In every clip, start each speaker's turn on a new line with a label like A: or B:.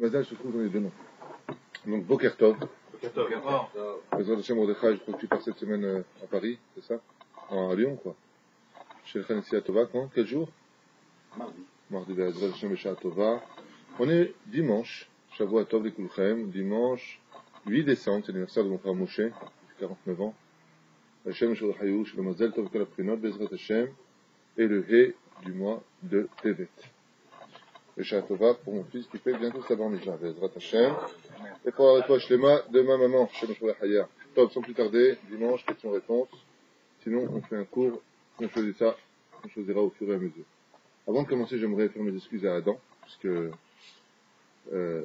A: Mazal se trouve dans les deux noms. Donc Boker Tov. Bezrat Hashem Mordechai, je crois que tu pars cette semaine à Paris, c'est ça? À Lyon, quoi. Chez Khanissia Tova, quand? Quel jour?
B: Mardi.
A: Mardi, Bezrat Hashem Besha Tova. On est dimanche, Shavua Tov Lekulchem, dimanche 8 décembre, c'est l'anniversaire de mon frère Moshe, 49 ans. Hashem Shorachayou, Shlomozel Tov Kalaprinot, Bezrat Hashem, et le He du mois de Tevet. Besha Tova pour mon fils qui fait bientôt sa bar mitzvah, Bezrat Hashem. Et pour la réponse Shlema de ma maman, Shem Shorachaya. Top, sans plus tarder, dimanche, question-réponse. Sinon, on fait un cours, on choisit ça, on choisira au fur et à mesure. Avant de commencer, j'aimerais faire mes excuses à Adam, parce que je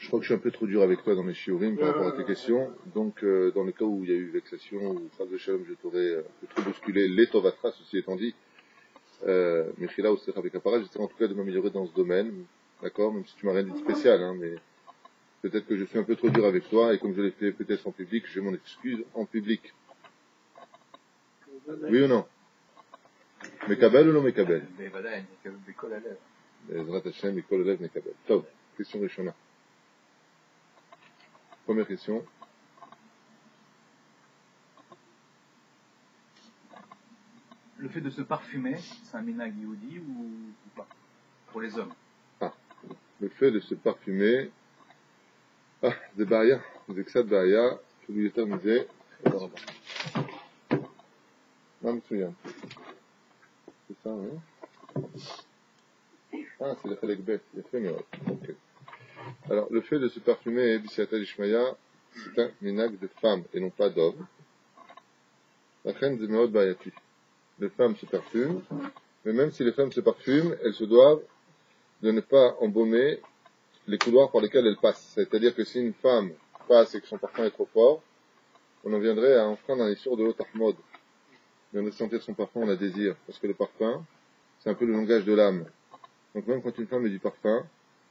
A: crois que je suis un peu trop dur avec toi dans mes shiurim par rapport à tes questions. Donc, dans le cas où il y a eu vexation ou phrase de shalom, je t'aurais un peu trop bousculé les tovatras, ceci étant dit. Mechila ou Serra avec Apparat, j'essaie en tout cas de m'améliorer dans ce domaine, d'accord, même si tu m'as rien dit de spécial, hein, mais peut-être que je suis un peu trop dur avec toi, et comme je l'ai fait peut-être en public, je m'en excuse en public. Oui ou non? Mekabel ou non Mekabel? Bezrat Hashem, Mikol Alev, Mekabel. Top. Question Rishona. Première question.
B: Le fait de se parfumer, c'est un minhag yehudi ou pas? Pour les hommes.
A: Ah. Le fait de se parfumer. Ah, des Baria. Des Ksad Baria. Je voulais terminer. Non, monsieur. C'est ça, hein? Ah, c'est le Khalek Bet. Il a fait mieux. Ok. Alors, le fait de se parfumer, Bisiata Lishmaya, c'est un minhag de femme et non pas d'homme. La reine de Meod Bayati. Les femmes se parfument, mais même si les femmes se parfument, elles se doivent de ne pas embaumer les couloirs par lesquels elles passent. C'est-à-dire que si une femme passe et que son parfum est trop fort, on en viendrait à enfreindre un issur de l'Otahmod. On viendrait sentir son parfum, on la désire. Parce que le parfum, c'est un peu le langage de l'âme. Donc même quand une femme met du parfum,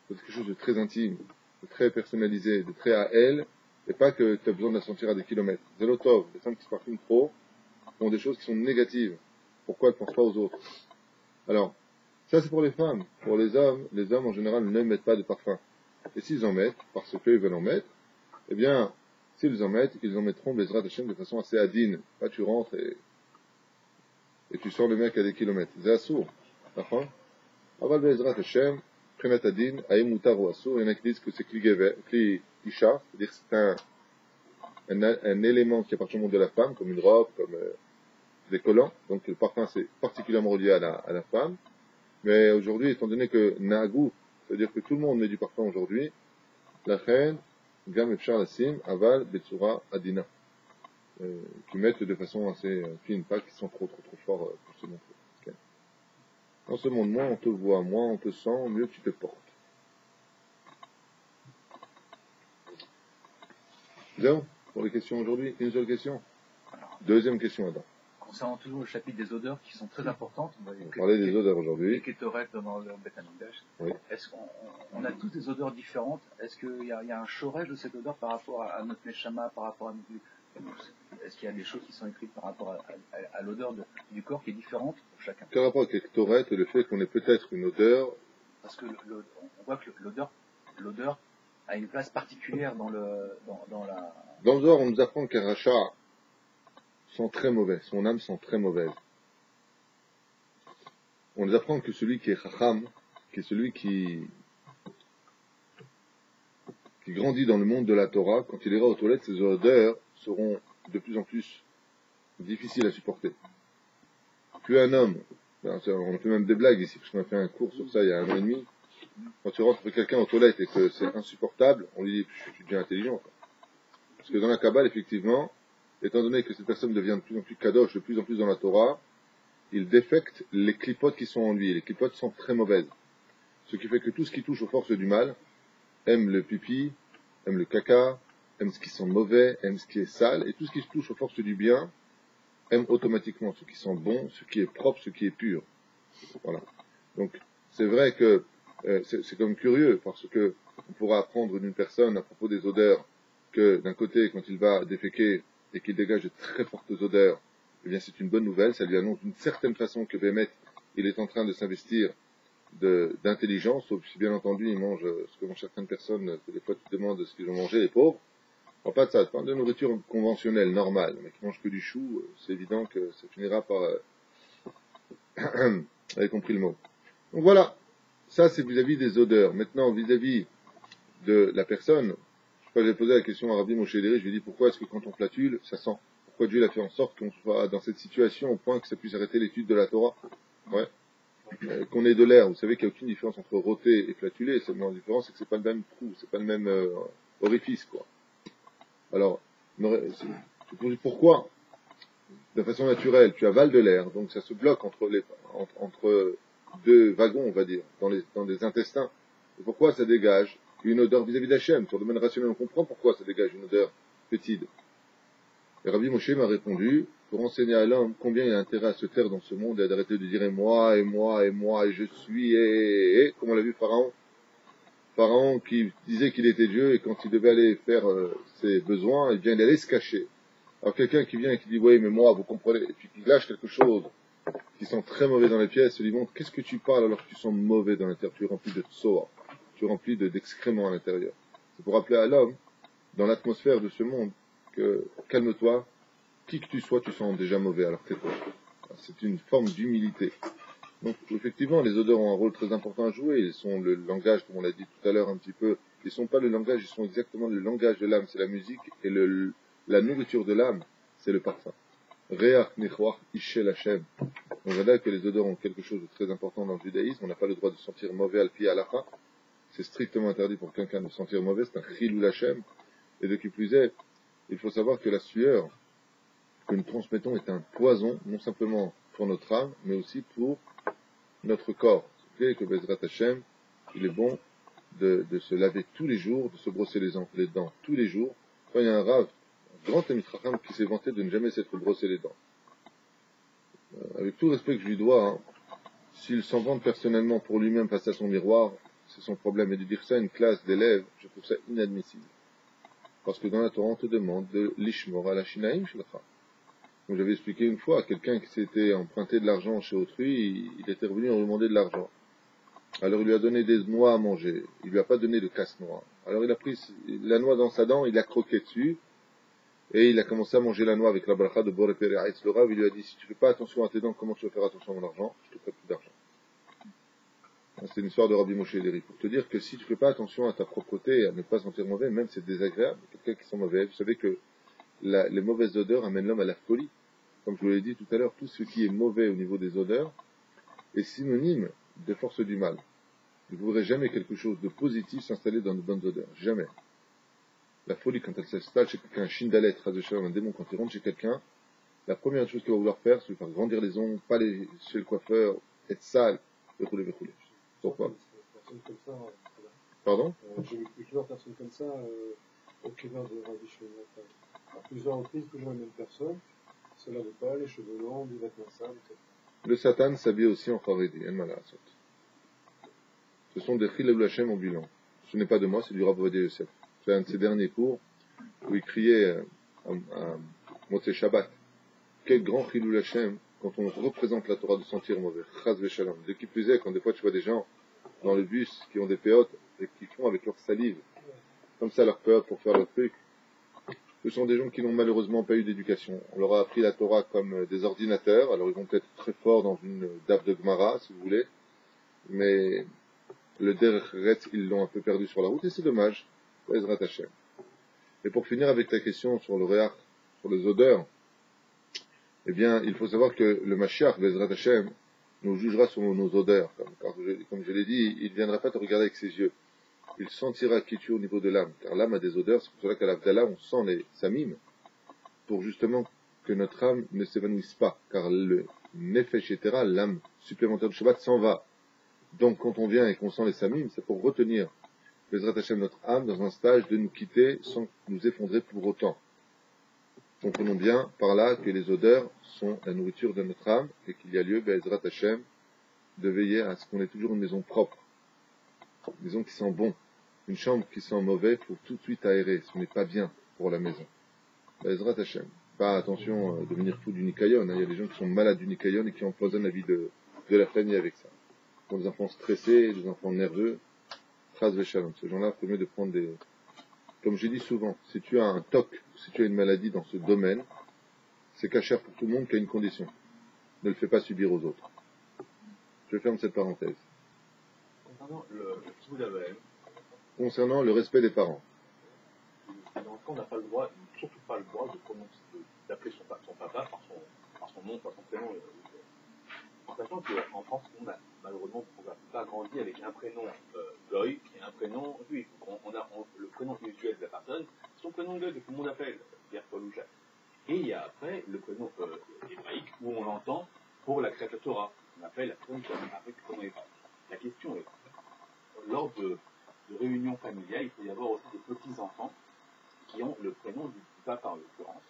A: c'est quelque chose de très intime, de très personnalisé, de très à elle, et pas que tu as besoin de la sentir à des kilomètres. Zelotov, les femmes qui se parfument trop, font des choses qui sont négatives. Pourquoi elles ne pensent pas aux autres? Alors, ça c'est pour les femmes. Pour les hommes en général ne mettent pas de parfum. Et s'ils en mettent, parce qu'ils veulent en mettre, eh bien, s'ils en mettent, ils en mettront Bezrat Hashem de façon assez adine. Pas tu rentres et tu sors le mec à des kilomètres. C'est assourd. D'accord? Aval Bezrat Hashem, Prenat Adin, Aïm Moutar ou Assour, il y en a qui disent que c'est Kli Isha, c'est-à-dire que c'est un élément qui appartient au monde de la femme, comme une robe, comme des collants, donc le parfum c'est particulièrement relié à la femme, mais aujourd'hui, étant donné que Nagou, c'est-à-dire que tout le monde met du parfum aujourd'hui, la reine, Gam Efshar Lassim, Aval, Betsura, Adina, qui mettent de façon assez fine, pas qui sont trop forts pour se montrer. Okay. Dans ce monde, moins on te voit, moins on te sent, mieux tu te portes. Bien, pour les questions aujourd'hui, une seule question. Deuxième question, Adam.
B: Concernant toujours le chapitre des odeurs qui sont très importantes,
A: on va parler des odeurs aujourd'hui.
B: Les kétorets dans le Beth Amikdash.
A: Oui.
B: Est-ce qu'on a tous des odeurs différentes? Est-ce qu'il y a un chorège de cette odeur par rapport à notre neshama, par rapport à notre... Est-ce qu'il y a des choses qui sont écrites par rapport à l'odeur du corps qui est différente pour chacun?
A: Quel rapport avec les kétorets et le fait qu'on ait peut-être une odeur?
B: Parce que on voit que l'odeur a une place particulière dans la...
A: Dans le Zohar, on nous apprend qu'un rachat sent très mauvais, son âme sent très mauvaise. On nous apprend que celui qui est chacham, qui est celui qui grandit dans le monde de la Torah, quand il ira aux toilettes, ses odeurs seront de plus en plus difficiles à supporter. Plus un homme, on a fait même des blagues ici, parce qu'on a fait un cours sur ça il y a 1 an et demi, quand tu rentres avec quelqu'un aux toilettes et que c'est insupportable, on lui dit, tu deviens intelligent. Quoi. Parce que dans la Kabbale, effectivement, étant donné que cette personne devient de plus en plus kadosh, de plus en plus dans la Torah, il défecte les clipotes qui sont en lui. Et les clipotes sont très mauvaises. Ce qui fait que tout ce qui touche aux forces du mal, aime le pipi, aime le caca, aime ce qui sent mauvais, aime ce qui est sale, et tout ce qui touche aux forces du bien, aime automatiquement ce qui sent bon, ce qui est propre, ce qui est pur. Voilà. Donc, c'est vrai que c'est comme curieux, parce que on pourra apprendre d'une personne à propos des odeurs que d'un côté, quand il va déféquer et qu'il dégage de très fortes odeurs, eh bien c'est une bonne nouvelle, ça lui annonce d'une certaine façon que Bémet, il est en train de s'investir d'intelligence, sauf si bien entendu ils mangent ce que mangent certaines personnes, que des fois tu te demandes ce qu'ils ont mangé, les pauvres. On parle pas de ça, tu parles de nourriture conventionnelle, normale, mais qui mange que du chou, c'est évident que ça finira par... vous avez compris le mot. Donc voilà, ça c'est vis-à-vis des odeurs. Maintenant, vis-à-vis de la personne, j'ai posé la question à Rabbi Moshe Deri, je lui ai dit pourquoi est-ce que quand on flatule, ça sent? Pourquoi Dieu a fait en sorte qu'on soit dans cette situation au point que ça puisse arrêter l'étude de la Torah? Ouais. Qu'on ait de l'air, vous savez qu'il n'y a aucune différence entre rôter et flatuler, seulement la différence c'est que c'est pas le même trou, c'est pas le même orifice, quoi. Alors, pourquoi? De façon naturelle, tu avales de l'air, donc ça se bloque entre deux wagons, on va dire, dans les intestins. Et pourquoi ça dégage une odeur vis-à-vis d'Hachem? Sur le domaine rationnel, on comprend pourquoi ça dégage une odeur fétide. Et Rabbi Moshe m'a répondu, pour enseigner à l'homme combien il a intérêt à se taire dans ce monde et d'arrêter de dire et moi, et moi, et moi, et je suis, et comme on l'a vu Pharaon. Pharaon qui disait qu'il était Dieu et quand il devait aller faire ses besoins, eh bien il allait se cacher. Alors quelqu'un qui vient et qui dit oui mais moi vous comprenez, et puis qui lâche quelque chose qui sent très mauvais dans les pièces, se lui montre qu'est-ce que tu parles alors que tu sens mauvais dans l'intérieur, tu es rempli de tsoa, tu es rempli d'excréments à l'intérieur. C'est pour rappeler à l'homme, dans l'atmosphère de ce monde, que calme-toi, qui que tu sois, tu sens déjà mauvais alors que toi. C'est une forme d'humilité. Donc effectivement, les odeurs ont un rôle très important à jouer. Ils sont le langage, comme on l'a dit tout à l'heure un petit peu. Ils sont pas le langage, ils sont exactement le langage de l'âme, c'est la musique, et la nourriture de l'âme, c'est le parfum. Reach nichwach ishel Hashem. On voit que les odeurs ont quelque chose de très important dans le judaïsme. On n'a pas le droit de sentir mauvais al pi halacha. C'est strictement interdit pour quelqu'un de sentir mauvais. C'est un chilul Hashem. Et de qui plus est, il faut savoir que la sueur que nous transmettons est un poison, non simplement pour notre âme, mais aussi pour notre corps. C'est que Bezrat Hashem, il est bon de se laver tous les jours, de se brosser les dents tous les jours. Quand il y a un rave, un grand Talmid Chacham qui s'est vanté de ne jamais s'être brossé les dents. Avec tout le respect que je lui dois, hein, s'il s'en vante personnellement pour lui-même face à son miroir, c'est son problème. Et de dire ça à une classe d'élèves, je trouve ça inadmissible. Parce que dans la Torah, on te demande de l'ishmor à la shinaim shelcha. Comme j'avais expliqué une fois, à quelqu'un qui s'était emprunté de l'argent chez autrui, il était revenu en lui demander de l'argent. Alors il lui a donné des noix à manger, il lui a pas donné de casse-noix. Alors il a pris la noix dans sa dent, il a croqué dessus, et il a commencé à manger la noix avec la bracha de Boré Pereaïtz. Le Rav, il lui a dit, si tu fais pas attention à tes dents, comment tu vas faire attention à mon argent? Je te ferai plus d'argent. C'est une histoire de Rabbi Moshe Deri. Pour te dire que si tu fais pas attention à ta propreté, à ne pas sentir mauvais, même c'est désagréable, quelqu'un qui sent mauvais, vous savez que les mauvaises odeurs amènent l'homme à la folie. Comme je vous l'ai dit tout à l'heure, tout ce qui est mauvais au niveau des odeurs est synonyme de force du mal. Vous ne verrez jamais quelque chose de positif s'installer dans de bonnes odeurs. Jamais. La folie, quand elle s'installe chez quelqu'un, un shindalet, un démon, quand il rentre chez quelqu'un, la première chose qu'il va vouloir faire, c'est lui faire grandir les ongles, pas aller chez le coiffeur, être sale, verrouler. Pourquoi? Pardon?
C: J'ai vu plusieurs personnes comme ça au Kéver de Rabbi Shimon. À plusieurs reprises, toujours les mêmes personnes. Cela ne veut pas, les cheveux longs, des vêtements sales, etc.
A: Le Satan s'habille aussi en Haredi, ce sont des Chilul Hashem ambulants. Ce n'est pas de moi, c'est du Rav Ovadia Yosef. C'est un de ses derniers cours où il criait à Motzei Shabbat. Quel grand Chilul Hashem quand on représente la Torah de sentir mauvais. Chaz v'shalom. De qui plus est, quand des fois tu vois des gens dans le bus qui ont des péotes et qui font avec leur salive comme ça leur péote pour faire leur truc. Ce sont des gens qui n'ont malheureusement pas eu d'éducation. On leur a appris la Torah comme des ordinateurs, alors ils vont peut-être très forts dans une daf de Gemara, si vous voulez, mais le derech, ils l'ont un peu perdu sur la route, et c'est dommage. Ezrat Hashem. Et pour finir avec ta question sur le réach, sur les odeurs, eh bien, il faut savoir que le Mashiach, Ezrat Hashem, nous jugera sur nos odeurs. Comme je l'ai dit, il ne viendra pas te regarder avec ses yeux. Il sentira qui tu es au niveau de l'âme, car l'âme a des odeurs, c'est pour cela qu'à l'Avdallah, on sent les samim, pour justement que notre âme ne s'évanouisse pas, car le nefesh etc., l'âme supplémentaire du Shabbat, s'en va. Donc quand on vient et qu'on sent les samim, c'est pour retenir Bezrat Hashem, notre âme, dans un stage de nous quitter sans nous effondrer pour autant. Comprenons bien par là que les odeurs sont la nourriture de notre âme, et qu'il y a lieu, Bezrat Hashem, de veiller à ce qu'on ait toujours une maison propre, une maison qui sent bon. Une chambre qui sent mauvais, il faut tout de suite aérer, ce n'est pas bien pour la maison. Bezrat Hashem. Pas attention devenir fou du Nikayon, hein. Il y a des gens qui sont malades du Nikayon et qui empoisonnent la vie de la famille avec ça. qui ont des enfants stressés, des enfants nerveux, Chas v'shalom. Ces gens-là, il faut mieux de prendre des... Comme je dis souvent, si tu as un TOC, si tu as une maladie dans ce domaine, c'est cachère pour tout le monde qui a une condition. Ne le fais pas subir aux autres. Je ferme cette parenthèse.
D: Concernant le kibbout AVM,
A: Concernant le respect des parents.
D: l'enfant n'a pas le droit, surtout pas le droit d'appeler son papa par son nom, par son prénom. En sachant qu'en France, on a malheureusement pas grandi avec un prénom goy et un prénom juif. On a le prénom usuel de la personne, son prénom goy que tout le monde appelle Pierre, Paul ou Jacques. Et il y a après le prénom hébraïque où on l'entend pour la créature Torah. On appelle la personne avec le prénom hébraïque. La question est, lors de réunions familiales, il peut y avoir aussi des petits-enfants qui ont le prénom du papa en l'occurrence.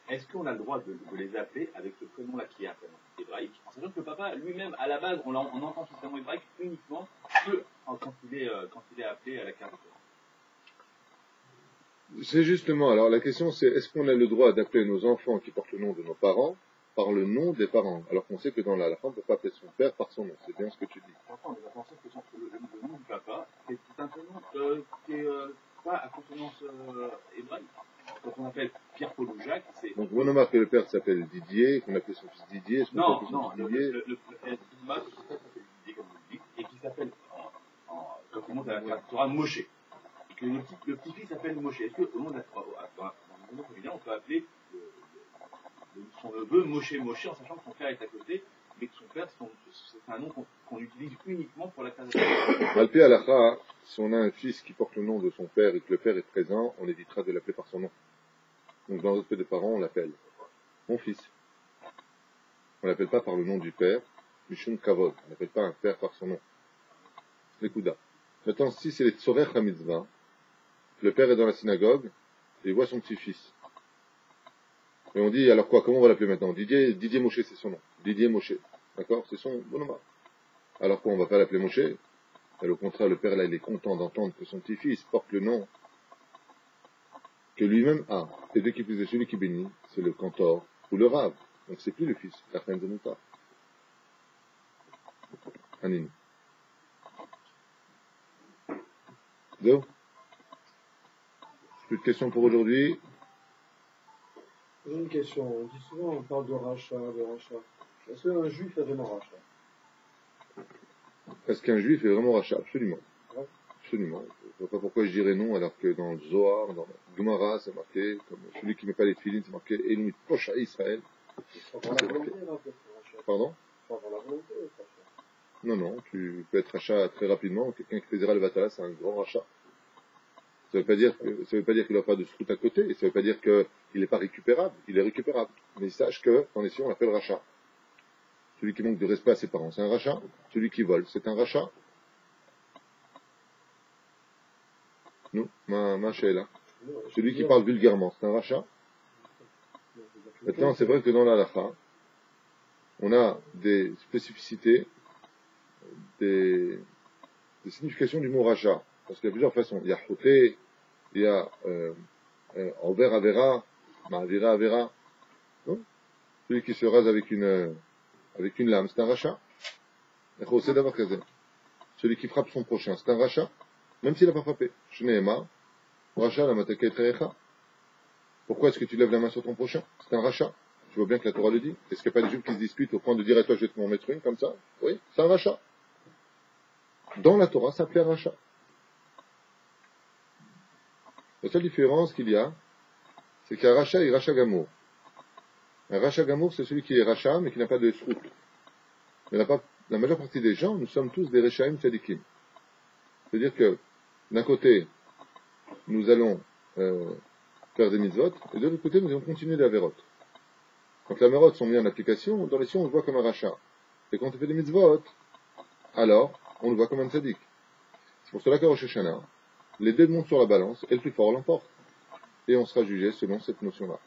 D: Est-ce qu'on a le droit de les appeler avec ce prénom-là qui est un prénom hébraïque, en sachant que le papa lui-même, à la base, on entend ce prénom hébraïque uniquement quand il est appelé à la carte.
A: C'est justement, alors la question c'est, est-ce qu'on a le droit d'appeler nos enfants qui portent le nom de nos parents par le nom des parents, alors qu'on sait que dans la on ne peut pas appeler son père par son nom, c'est bien ce que tu dis.
D: Enfin, on a pensé que le nom du papa, c'est un prénom qui est pas à consonance hébraïque. Quand on appelle Pierre, Paul ou Jacques, c'est...
A: Donc on remarque que le père s'appelle Didier, qu'on appelle son fils Didier, est-ce qu'on peut appeler son fils Didier?
D: Le mâle s'appelle Didier, comme vous le dites, et qui s'appelle, quand il monte à la Torah, Moshe. Et que le petit-fils s'appelle Moshe. Est-ce qu'au nom de la Torah, dans le monde familial, on peut appeler son neveu Moshe, en sachant que son père est à côté, mais que son père, c'est un nom qu'on utilise uniquement pour la création.
A: Malpé Alacha, si on a un fils qui porte le nom de son père et que le père est présent, on évitera de l'appeler par son nom. Donc dans le respect des parents, on l'appelle mon fils. On l'appelle pas par le nom du père, Mishum Kavod. On l'appelle pas un père par son nom. Nekuda. Maintenant, si c'est les Tzorer HaMitzvah, le père est dans la synagogue, et il voit son petit-fils. Et on dit, alors quoi, comment on va l'appeler maintenant? Didier Moshe, c'est son nom. Didier Moshe. D'accord? C'est son bon nom. Alors quoi, on va pas l'appeler Moshe? Et au contraire, le père, là, il est content d'entendre que son petit-fils porte le nom que lui-même a. Et dès qu'il faisait celui qui bénit, c'est le cantor ou le rave. Donc c'est plus le fils, la reine de Mouta. Anin. Donc, plus de questions pour aujourd'hui.
C: J'ai une question. On dit souvent, on parle de rachat, Est-ce qu'un juif est vraiment rachat?
A: Est-ce qu'un juif est vraiment rachat? Absolument.
C: Ouais.
A: Absolument. Je ne vois pas pourquoi je dirais non, alors que dans le Zohar, dans le Gemara, c'est marqué, comme celui qui ne met pas les filines, c'est marqué Elohim Pocha Israël.
C: Il faut avoir la volonté d'être rachat.
A: Pardon?
C: Il faut avoir la volonté d'être rachat.
A: Non, tu peux être rachat très rapidement. Quelqu'un qui fait Zera le Vatala, c'est un grand rachat. Ça veut pas dire qu'il n'a pas de srout à côté, et ça veut pas dire qu'il n'est pas récupérable. Il est récupérable. Mais sache que, dans les on l'appelle rachat. Celui qui manque de respect à ses parents, c'est un rachat. Celui qui vole, c'est un rachat. Nous, ma chéla. Celui qui parle vulgairement, c'est un rachat. Maintenant, c'est vrai que dans la halakha, on a des spécificités, des significations du mot rachat. Parce qu'il y a plusieurs façons. Il y a choté, il y a envers avera, ma'avira avera. Celui qui se rase avec une lame, c'est un rachat. Celui qui frappe son prochain, c'est un rachat. Même s'il n'a pas frappé. Shneema, rachat la matake trecha. Pourquoi est-ce que tu lèves la main sur ton prochain? C'est un rachat. Tu vois bien que la Torah le dit. Est-ce qu'il n'y a pas des juifs qui se disputent au point de dire à toi, je vais te m'en mettre une comme ça? Oui, c'est un rachat. Dans la Torah, ça s'appelait rachat. La seule différence qu'il y a, c'est qu'un rachat est rachat gamour. Un rachat gamour, c'est celui qui est rachat, mais qui n'a pas de srout. Mais la majeure partie des gens, nous sommes tous des rechaim tzadikim. C'est-à-dire que, d'un côté, nous allons faire des mitzvot, et de l'autre côté, nous allons continuer les averot. Quand les averot sont mis en application, dans les sions, on le voit comme un rachat. Et quand on fait des mitzvot, alors, on le voit comme un tzadik. C'est pour cela qu'à Rosh Hashanah, les deux montent sur la balance, et le plus fort l'emporte. Et on sera jugé selon cette notion-là.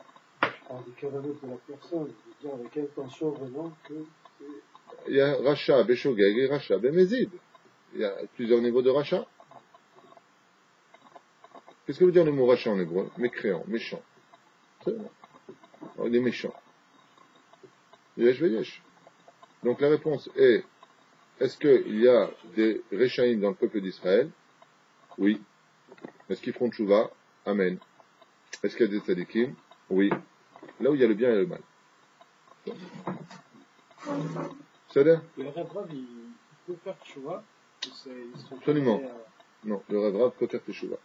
C: Alors, des cavaleaux de la personne, je veux dire avec intention vraiment que c'est...
A: Il y a rachat beshogeg et rachat bemezid. Il y a plusieurs niveaux de rachat. Qu'est-ce que veut dire le mot rachat en hébreu? Mécréant, méchant. Il est méchant. Yesh veyesh. Donc la réponse est est-ce qu'il y a des Réchaïm dans le peuple d'Israël? Oui. Est-ce qu'ils feront tchouva? Amen. Est-ce qu'il y a des tzadikim? Oui. Là où il y a le bien et le mal. C'est-à-dire?
C: Le Rav, il peut faire tchouva.
A: Absolument. Non, le Rav peut faire teshuva.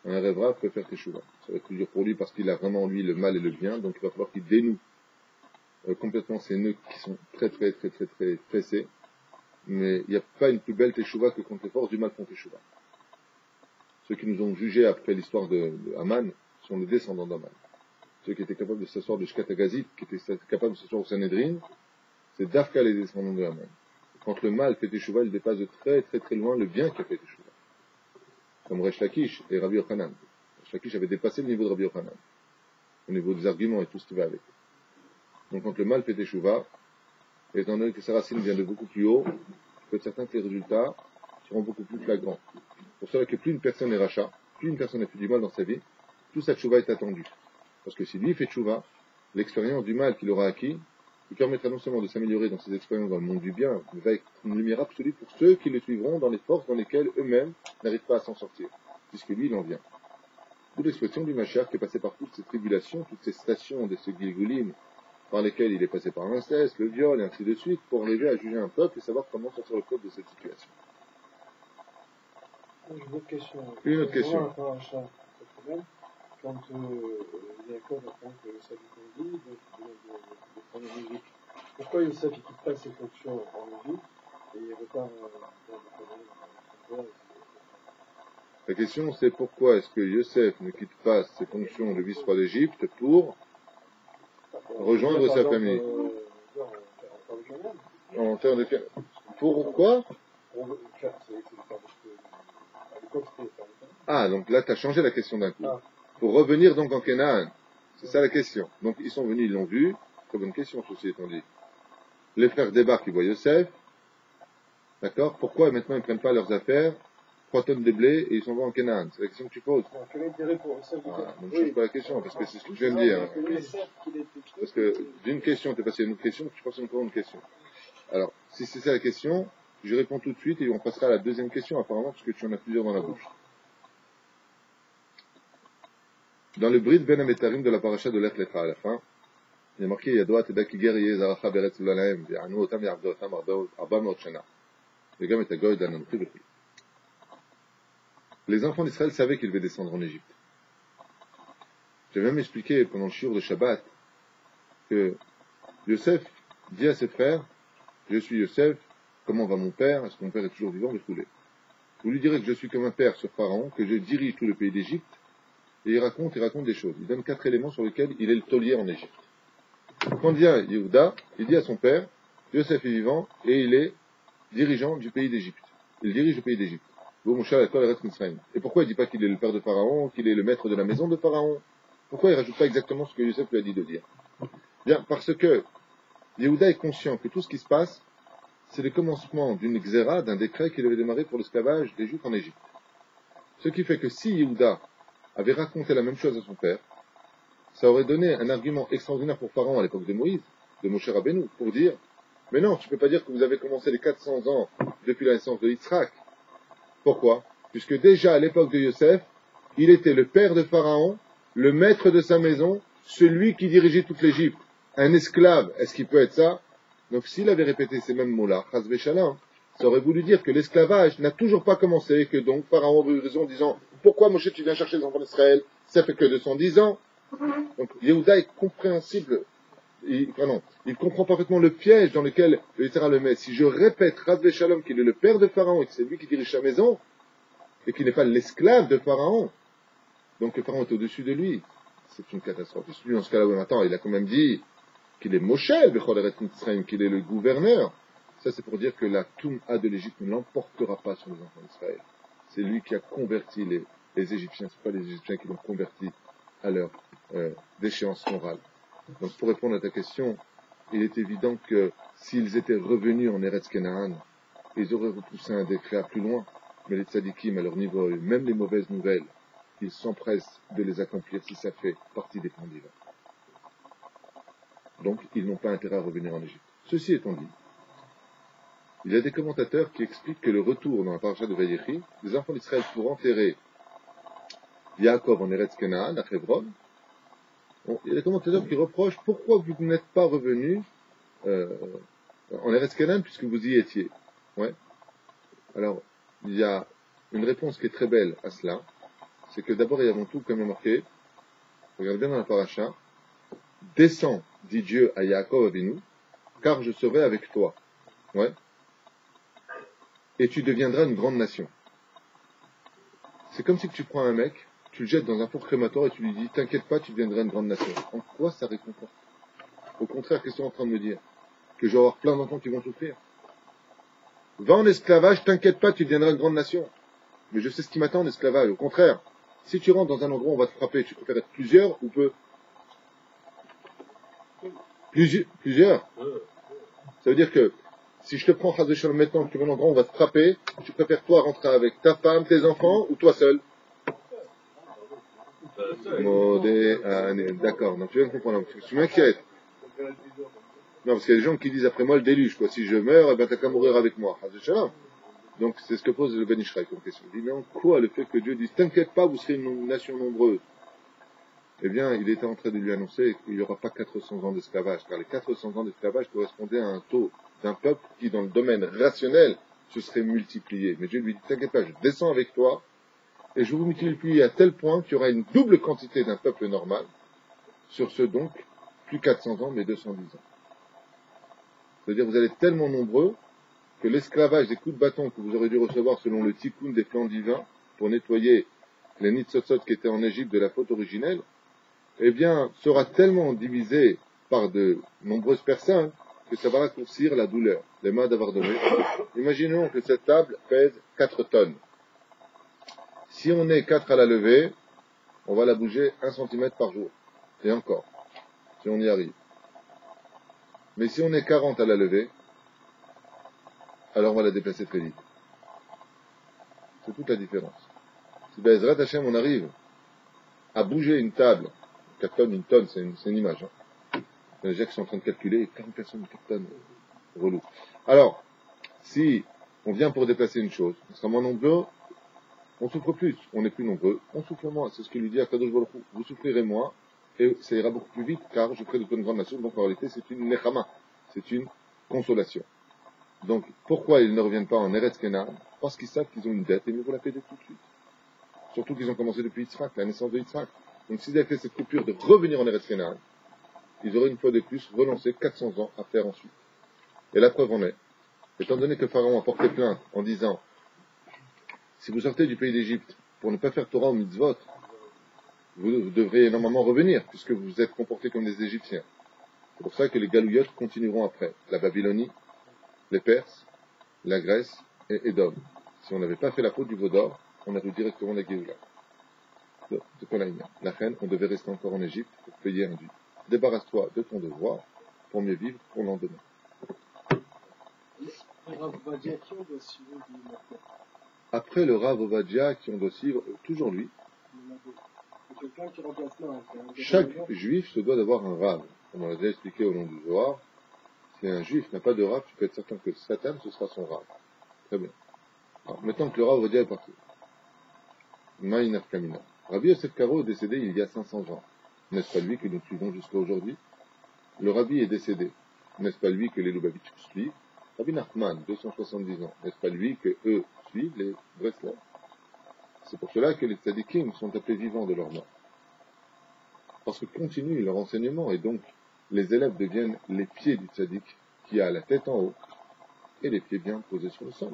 A: Un Rav peut faire teshuva. Ça va être plus dur pour lui parce qu'il a vraiment en lui le mal et le bien, donc il va falloir qu'il dénoue complètement ces nœuds qui sont très pressés. Mais il n'y a pas une plus belle teshuva que contre les forces du mal font teshuva. Ceux qui nous ont jugés après l'histoire de Haman sont les descendants d'Haman. Ceux qui étaient capables de s'asseoir de Shkatagazit, qui étaient capables de s'asseoir au Sanhedrin, c'est Dafka les descendants de Haman. Quand le mal fait teshuva, il dépasse de très loin le bien qui a fait teshuva. Comme Resh Lakish et Rabbi Yochanan. Resh Lakish avait dépassé le niveau de Rabbi Yochanan, au niveau des arguments et tout ce qui va avec. Donc quand le mal fait teshuva, étant donné que sa racine vient de beaucoup plus haut, il peut être certain que les résultats seront beaucoup plus flagrants. Pour cela que plus une personne est rachat, plus une personne a fait du mal dans sa vie, plus sa teshuva est attendue. Parce que si lui fait teshuva, l'expérience du mal qu'il aura acquis, qui permettra non seulement de s'améliorer dans ses expériences dans le monde du bien, mais va être une lumière absolue pour ceux qui le suivront dans les forces dans lesquelles eux-mêmes n'arrivent pas à s'en sortir, puisque lui, il en vient. D'où l'expression du Mashiach qui est passé par toutes ces tribulations, toutes ces stations de ce Gilgulim, par lesquelles il est passé par l'inceste, le viol, et ainsi de suite, pour arriver à juger un peuple et savoir comment sortir le peuple de cette situation.
C: J'ai une autre question.
A: Une autre question.
C: Quand Yaakov apprend que Yosef est conduit, donc il vient de prendre l'Égypte. Pourquoi Yosef il quitte pas ses fonctions en Égypte et il repart dans le
A: La question c'est pourquoi est-ce que Yosef ne quitte pas ses fonctions de vice-roi d'Égypte pour rejoindre sa famille en terre de Canaan. Pourquoi? Ah, donc là tu as changé la question d'un coup. Pour revenir donc en Canaan. C'est ça la question. Donc ils sont venus, ils l'ont vu. Très bonne question, ceci étant dit. Les frères débarquent, ils voient Yosef. D'accord? Pourquoi maintenant ils ne prennent pas leurs affaires, 3 tonnes de blé, et ils s'en vont en Canaan? C'est la question que tu poses.
C: Donc je
A: change pas la question, parce que c'est ce que tu viens de dire. Parce que d'une question, tu es passé à une autre question, tu passes encore une question. Alors, si c'est ça la question, je réponds tout de suite, et on passera à la deuxième question, apparemment, parce que tu en as plusieurs dans la bouche. Dans le Brit Ben Ametarim de la paracha de Lech Lecha à la fin, il y a marqué Yadoa Teda Kiger Yezaracha Beretz Ulalahem, Ve'anu Otam Ya'abdu Otam 400 Shana. Vegam et Agoy Dananotri Bechli. Les enfants d'Israël savaient qu'ils devaient descendre en Égypte. J'ai même expliqué pendant le shiur de Shabbat que Yosef dit à ses frères, je suis Yosef, comment va mon père? Est-ce que mon père est toujours vivant? Vous lui direz que je suis comme un père sur Pharaon, que je dirige tout le pays d'Égypte, et il raconte des choses. Il donne 4 éléments sur lesquels il est le taulier en Égypte. Quand il y a Yehuda, il dit à son père, Yosef est vivant, et il est dirigeant du pays d'Égypte. Il dirige le pays d'Égypte. Et pourquoi il ne dit pas qu'il est le père de Pharaon, qu'il est le maître de la maison de Pharaon? Pourquoi il ne rajoute pas exactement ce que Yosef lui a dit de dire? Bien, parce que Yehuda est conscient que tout ce qui se passe, c'est le commencement d'une xéra, d'un décret qui devait démarrer pour l'esclavage des Juifs en Égypte. Ce qui fait que si Yehuda avait raconté la même chose à son père, ça aurait donné un argument extraordinaire pour Pharaon à l'époque de Moïse, de Moshe Rabbeinu, pour dire, mais non, tu ne peux pas dire que vous avez commencé les 400 ans depuis la naissance de Yitzhak. Pourquoi? Puisque déjà à l'époque de Yosef, il était le père de Pharaon, le maître de sa maison, celui qui dirigeait toute l'Égypte. Un esclave, est-ce qu'il peut être ça? Donc s'il avait répété ces mêmes mots-là, Chas v'Shalom, ça aurait voulu dire que l'esclavage n'a toujours pas commencé, que donc Pharaon avait eu raison en disant pourquoi Moshe tu viens chercher les enfants d'Israël? Ça fait que 210 ans. Donc Yehuda est compréhensible. Il comprend parfaitement le piège dans lequel le Yitzhak le met. Si je répète Chas v'Shalom qu'il est le père de Pharaon et que c'est lui qui dirige sa maison, et qu'il n'est pas l'esclave de Pharaon, donc que Pharaon est au-dessus de lui, c'est une catastrophe. Et dans ce cas-là, attends, il a quand même dit qu'il est Moshe, qu'il est le gouverneur. Ça, c'est pour dire que la Toum'a de l'Égypte ne l'emportera pas sur les enfants d'Israël. C'est lui qui a converti les Égyptiens, ce ne sont pas les Égyptiens qui l'ont converti à leur déchéance morale. Donc, pour répondre à ta question, il est évident que s'ils étaient revenus en Eretz Kenaan, ils auraient repoussé un décret à plus loin. Mais les tzadikim, à leur niveau, même les mauvaises nouvelles, ils s'empressent de les accomplir si ça fait partie des plans divins. Donc, ils n'ont pas intérêt à revenir en Égypte. Ceci étant dit, Il y a des commentateurs qui expliquent que le retour dans la paracha de Vayechi, les enfants d'Israël pour enterrer Yaakov en Eretz Canaan, à Hebron, il y a des commentateurs qui reprochent pourquoi vous n'êtes pas revenus en Eretz Canaan puisque vous y étiez. Ouais. Alors, il y a une réponse qui est très belle à cela, c'est que d'abord et avant tout, comme il est marqué, regardez bien dans la paracha, descends, dit Dieu à Yaakov Avinu, car je serai avec toi. Ouais. Et tu deviendras une grande nation. C'est comme si tu prends un mec, tu le jettes dans un four crématoire et tu lui dis, t'inquiète pas, tu deviendras une grande nation. En quoi ça réconforte? Au contraire, qu'est-ce qu'ils sont en train de me dire? Que je vais avoir plein d'enfants qui vont souffrir. Va en esclavage, t'inquiète pas, tu deviendras une grande nation. Mais je sais ce qui m'attend en esclavage. Au contraire, si tu rentres dans un endroit où on va te frapper, tu préfères être plusieurs ou peu? Plusieurs. Ça veut dire que si je te prends Chaz Shalom maintenant que tu vas dans un endroit où on va te frapper, tu préfères toi rentrer avec ta femme, tes enfants ou toi seul? D'accord, donc tu viens de comprendre. Je m'inquiète. Non, parce qu'il y a des gens qui disent après moi le déluge, quoi. Si je meurs, eh ben t'as qu'à mourir avec moi. Chaz Shalom. Donc c'est ce que pose le Ben Ishraï comme question. Il dit mais en quoi le fait que Dieu dise t'inquiète pas, vous serez une nation nombreuse? Eh bien, il était en train de lui annoncer qu'il n'y aura pas 400 ans d'esclavage, car les 400 ans d'esclavage correspondaient à un taux d'un peuple qui, dans le domaine rationnel, se serait multiplié. Mais Dieu lui dit, t'inquiète pas, je descends avec toi, et je vous multiplie à tel point qu'il y aura une double quantité d'un peuple normal, sur ce donc, plus 400 ans, mais 210 ans. C'est-à-dire, vous allez être tellement nombreux, que l'esclavage des coups de bâton que vous aurez dû recevoir selon le tikkun des plans divins, pour nettoyer les nitzotzot qui étaient en Égypte de la faute originelle, eh bien, sera tellement divisé par de nombreuses personnes que ça va raccourcir la douleur. Les mains d'avoir donné. Imaginons que cette table pèse 4 tonnes. Si on est 4 à la levée, on va la bouger 1 cm par jour. Et encore, si on y arrive. Mais si on est 40 à la levée, alors on va la déplacer très vite. C'est toute la différence. Si Bezrat Hashem, on arrive à bouger une table, 4 tonnes, une tonne, c'est une image. Hein. Il y a des gens qui sont en train de calculer, 40 personnes, 4 tonnes, relou. Alors, si on vient pour déplacer une chose, on sera moins nombreux, on souffre plus. On est plus nombreux, on souffre moins. C'est ce qu'il lui dit à Kadosh Baruch Hu. Vous souffrirez moins, et ça ira beaucoup plus vite, car je ferai de toi une grande nation. Donc en réalité, c'est une nechama, c'est une consolation. Donc, pourquoi ils ne reviennent pas en Eretz Kenan? Parce qu'ils savent qu'ils ont une dette, et mieux vaut la payer tout de suite. Surtout qu'ils ont commencé depuis Yitzhak, la naissance de Yitzhak. Donc s'ils avaient fait cette coupure de revenir en Eretz Kenan, ils auraient une fois de plus relancé 400 ans à faire ensuite. Et la preuve en est, étant donné que Pharaon a porté plainte en disant, si vous sortez du pays d'Égypte pour ne pas faire Torah ou mitzvot, vous devrez normalement revenir, puisque vous vous êtes comportés comme des Égyptiens. C'est pour ça que les Galouillotes continueront après. La Babylonie, les Perses, la Grèce et Édom. Si on n'avait pas fait la faute du veau d'or, on aurait eu directement la Géoula. C'est quoi la reine, on devait rester encore en Égypte pour payer un dû. Débarrasse-toi de ton devoir pour mieux vivre pour l'an demain. Après le Rav Ovadia, qui on doit suivre, toujours lui. Chaque juif se doit d'avoir un Rav. Comme on l'a déjà expliqué au long du Zohar, si un juif n'a pas de Rav, tu peux être certain que Satan, ce sera son Rav. Très bien. Alors, maintenant que le Rav Ovadia est parti. Maïnaf Kamina. Rabbi Yosef Karo est décédé il y a 500 ans. N'est-ce pas lui que nous suivons jusqu'à aujourd'hui? Le Rabbi est décédé. N'est-ce pas lui que les Lubavitch suivent? Rabbi Nachman, 270 ans. N'est-ce pas lui que eux suivent, les Breslov? C'est pour cela que les tzadikim sont appelés vivants de leur mort. Parce que continue leur enseignement et donc les élèves deviennent les pieds du tzadik qui a la tête en haut et les pieds bien posés sur le sol.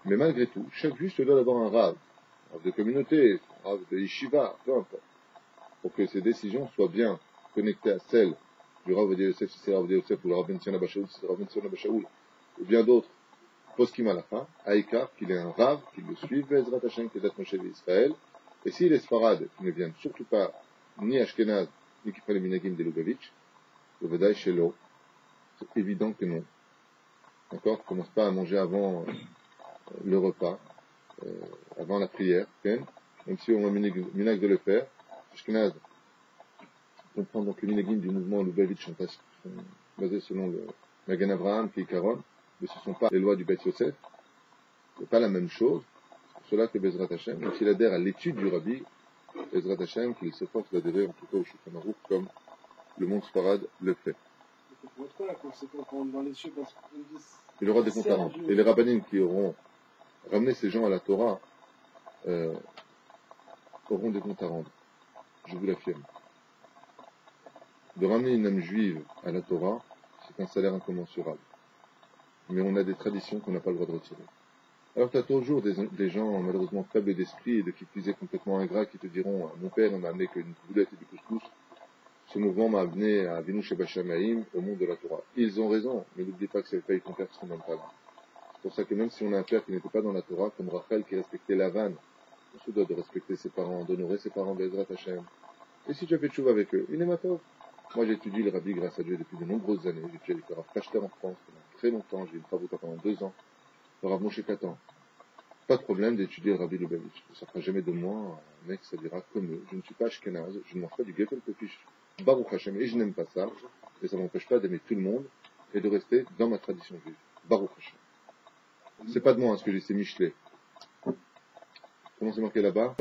A: Mais malgré tout, chaque juif se doit d'avoir un rave de communauté, rave de yeshiva, peu importe, pour que ces décisions soient bien connectées à celles du Rav Ovadia Yosef, si c'est Rav Ovadia Yosef, ou le Rav Ben Sion Abba Shaul, si c'est Rav Ben Sion Abba Shaul, ou bien d'autres, poskim halacha, aïkar, qu'il est un Rav, qu'il le suive, Bezrat Hashem, qui est d'être Moshe d'Israël, et s'il est Sfarad, qui ne viennent surtout pas ni Ashkenaz, ni qui prennent les minagim des Lubavitch, le Vadaï Shelo, c'est évident que non. D'accord? Tu ne commences pas à manger avant le repas, avant la prière, même si on a minag de le faire. Ashkenaz comprend donc les minagim du mouvement Lubavitch sont basés selon le Magen Avraham, qui est Caron, mais ce ne sont pas les lois du Beth Yosef. Ce n'est pas la même chose. C'est pour cela que Bezrat Hashem, même s'il adhère à l'étude du Rabbi, Bezrat Hashem, qu'il s'efforce d'adhérer en tout cas au Shulchan Aruch comme le monde Sfarad le fait. Il aura des comptes à rendre. Et les rabbinim qui auront ramené ces gens à la Torah auront des comptes à rendre. Je vous l'affirme. De ramener une âme juive à la Torah, c'est un salaire incommensurable. Mais on a des traditions qu'on n'a pas le droit de retirer. Alors tu as toujours des gens malheureusement faibles d'esprit et de qui plus est complètement ingrats qui te diront « Mon père ne m'a amené qu'une boulette et du couscous. Ce mouvement m'a amené à Avinu Sheba Shamayim, au monde de la Torah. » Ils ont raison, mais n'oubliez pas que c'est le pays ton père qui ne sont même pas là. C'est pour ça que même si on a un père qui n'était pas dans la Torah, comme Rachel qui respectait Lavan, on se doit de respecter ses parents, d'honorer ses parents, Bezrat Hashem. Et si tu as fait tchouva avec eux, il est ma tov. Moi j'étudie le Rabbi grâce à Dieu depuis de nombreuses années. J'ai étudié avec le Rav Pachter en France pendant très longtemps, j'ai eu une Favouta pendant 2 ans, le Rav Moshe Katan. Pas de problème d'étudier le Rabbi Lubavitch. Ça ne fera jamais de moi un mec, ça dira comme eux. Je ne suis pas ashkenaz, je ne mange pas du geffen kofish, Baruch Hashem, et je n'aime pas ça. Et ça ne m'empêche pas d'aimer tout le monde et de rester dans ma tradition juive. Baruch Hashem. C'est pas de moi ce que j'ai, c'est Michelet. Comment c'est marqué là-bas?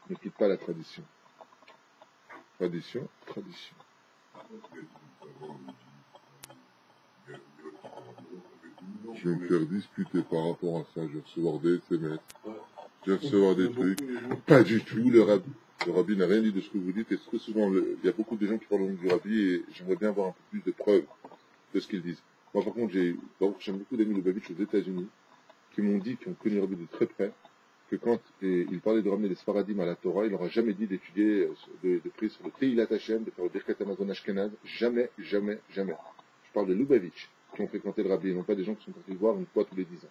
A: Ne quitte pas la tradition. Tradition. Je vais me faire disputer par rapport à ça. Je vais recevoir des SMS. Je vais recevoir des trucs. Pas du tout. Le rabbi n'a rien dit de ce que vous dites. Et très souvent, il y a beaucoup de gens qui parlent au nom du rabbi et j'aimerais bien avoir un peu plus de preuves de ce qu'ils disent. Moi, par contre, j'aime beaucoup d'amis Lubavitch aux États-Unis qui m'ont dit, qui ont connu le rabbi de très près, que quand il parlait de ramener les Sfaradim à la Torah, il n'aura jamais dit d'étudier, de prier sur le Teilat Hashem, de faire le Birkat Hamazon Ashkenaz. Jamais. Je parle de Lubavitch, qui ont fréquenté le rabbi, et non pas des gens qui sont partis le voir une fois tous les 10 ans.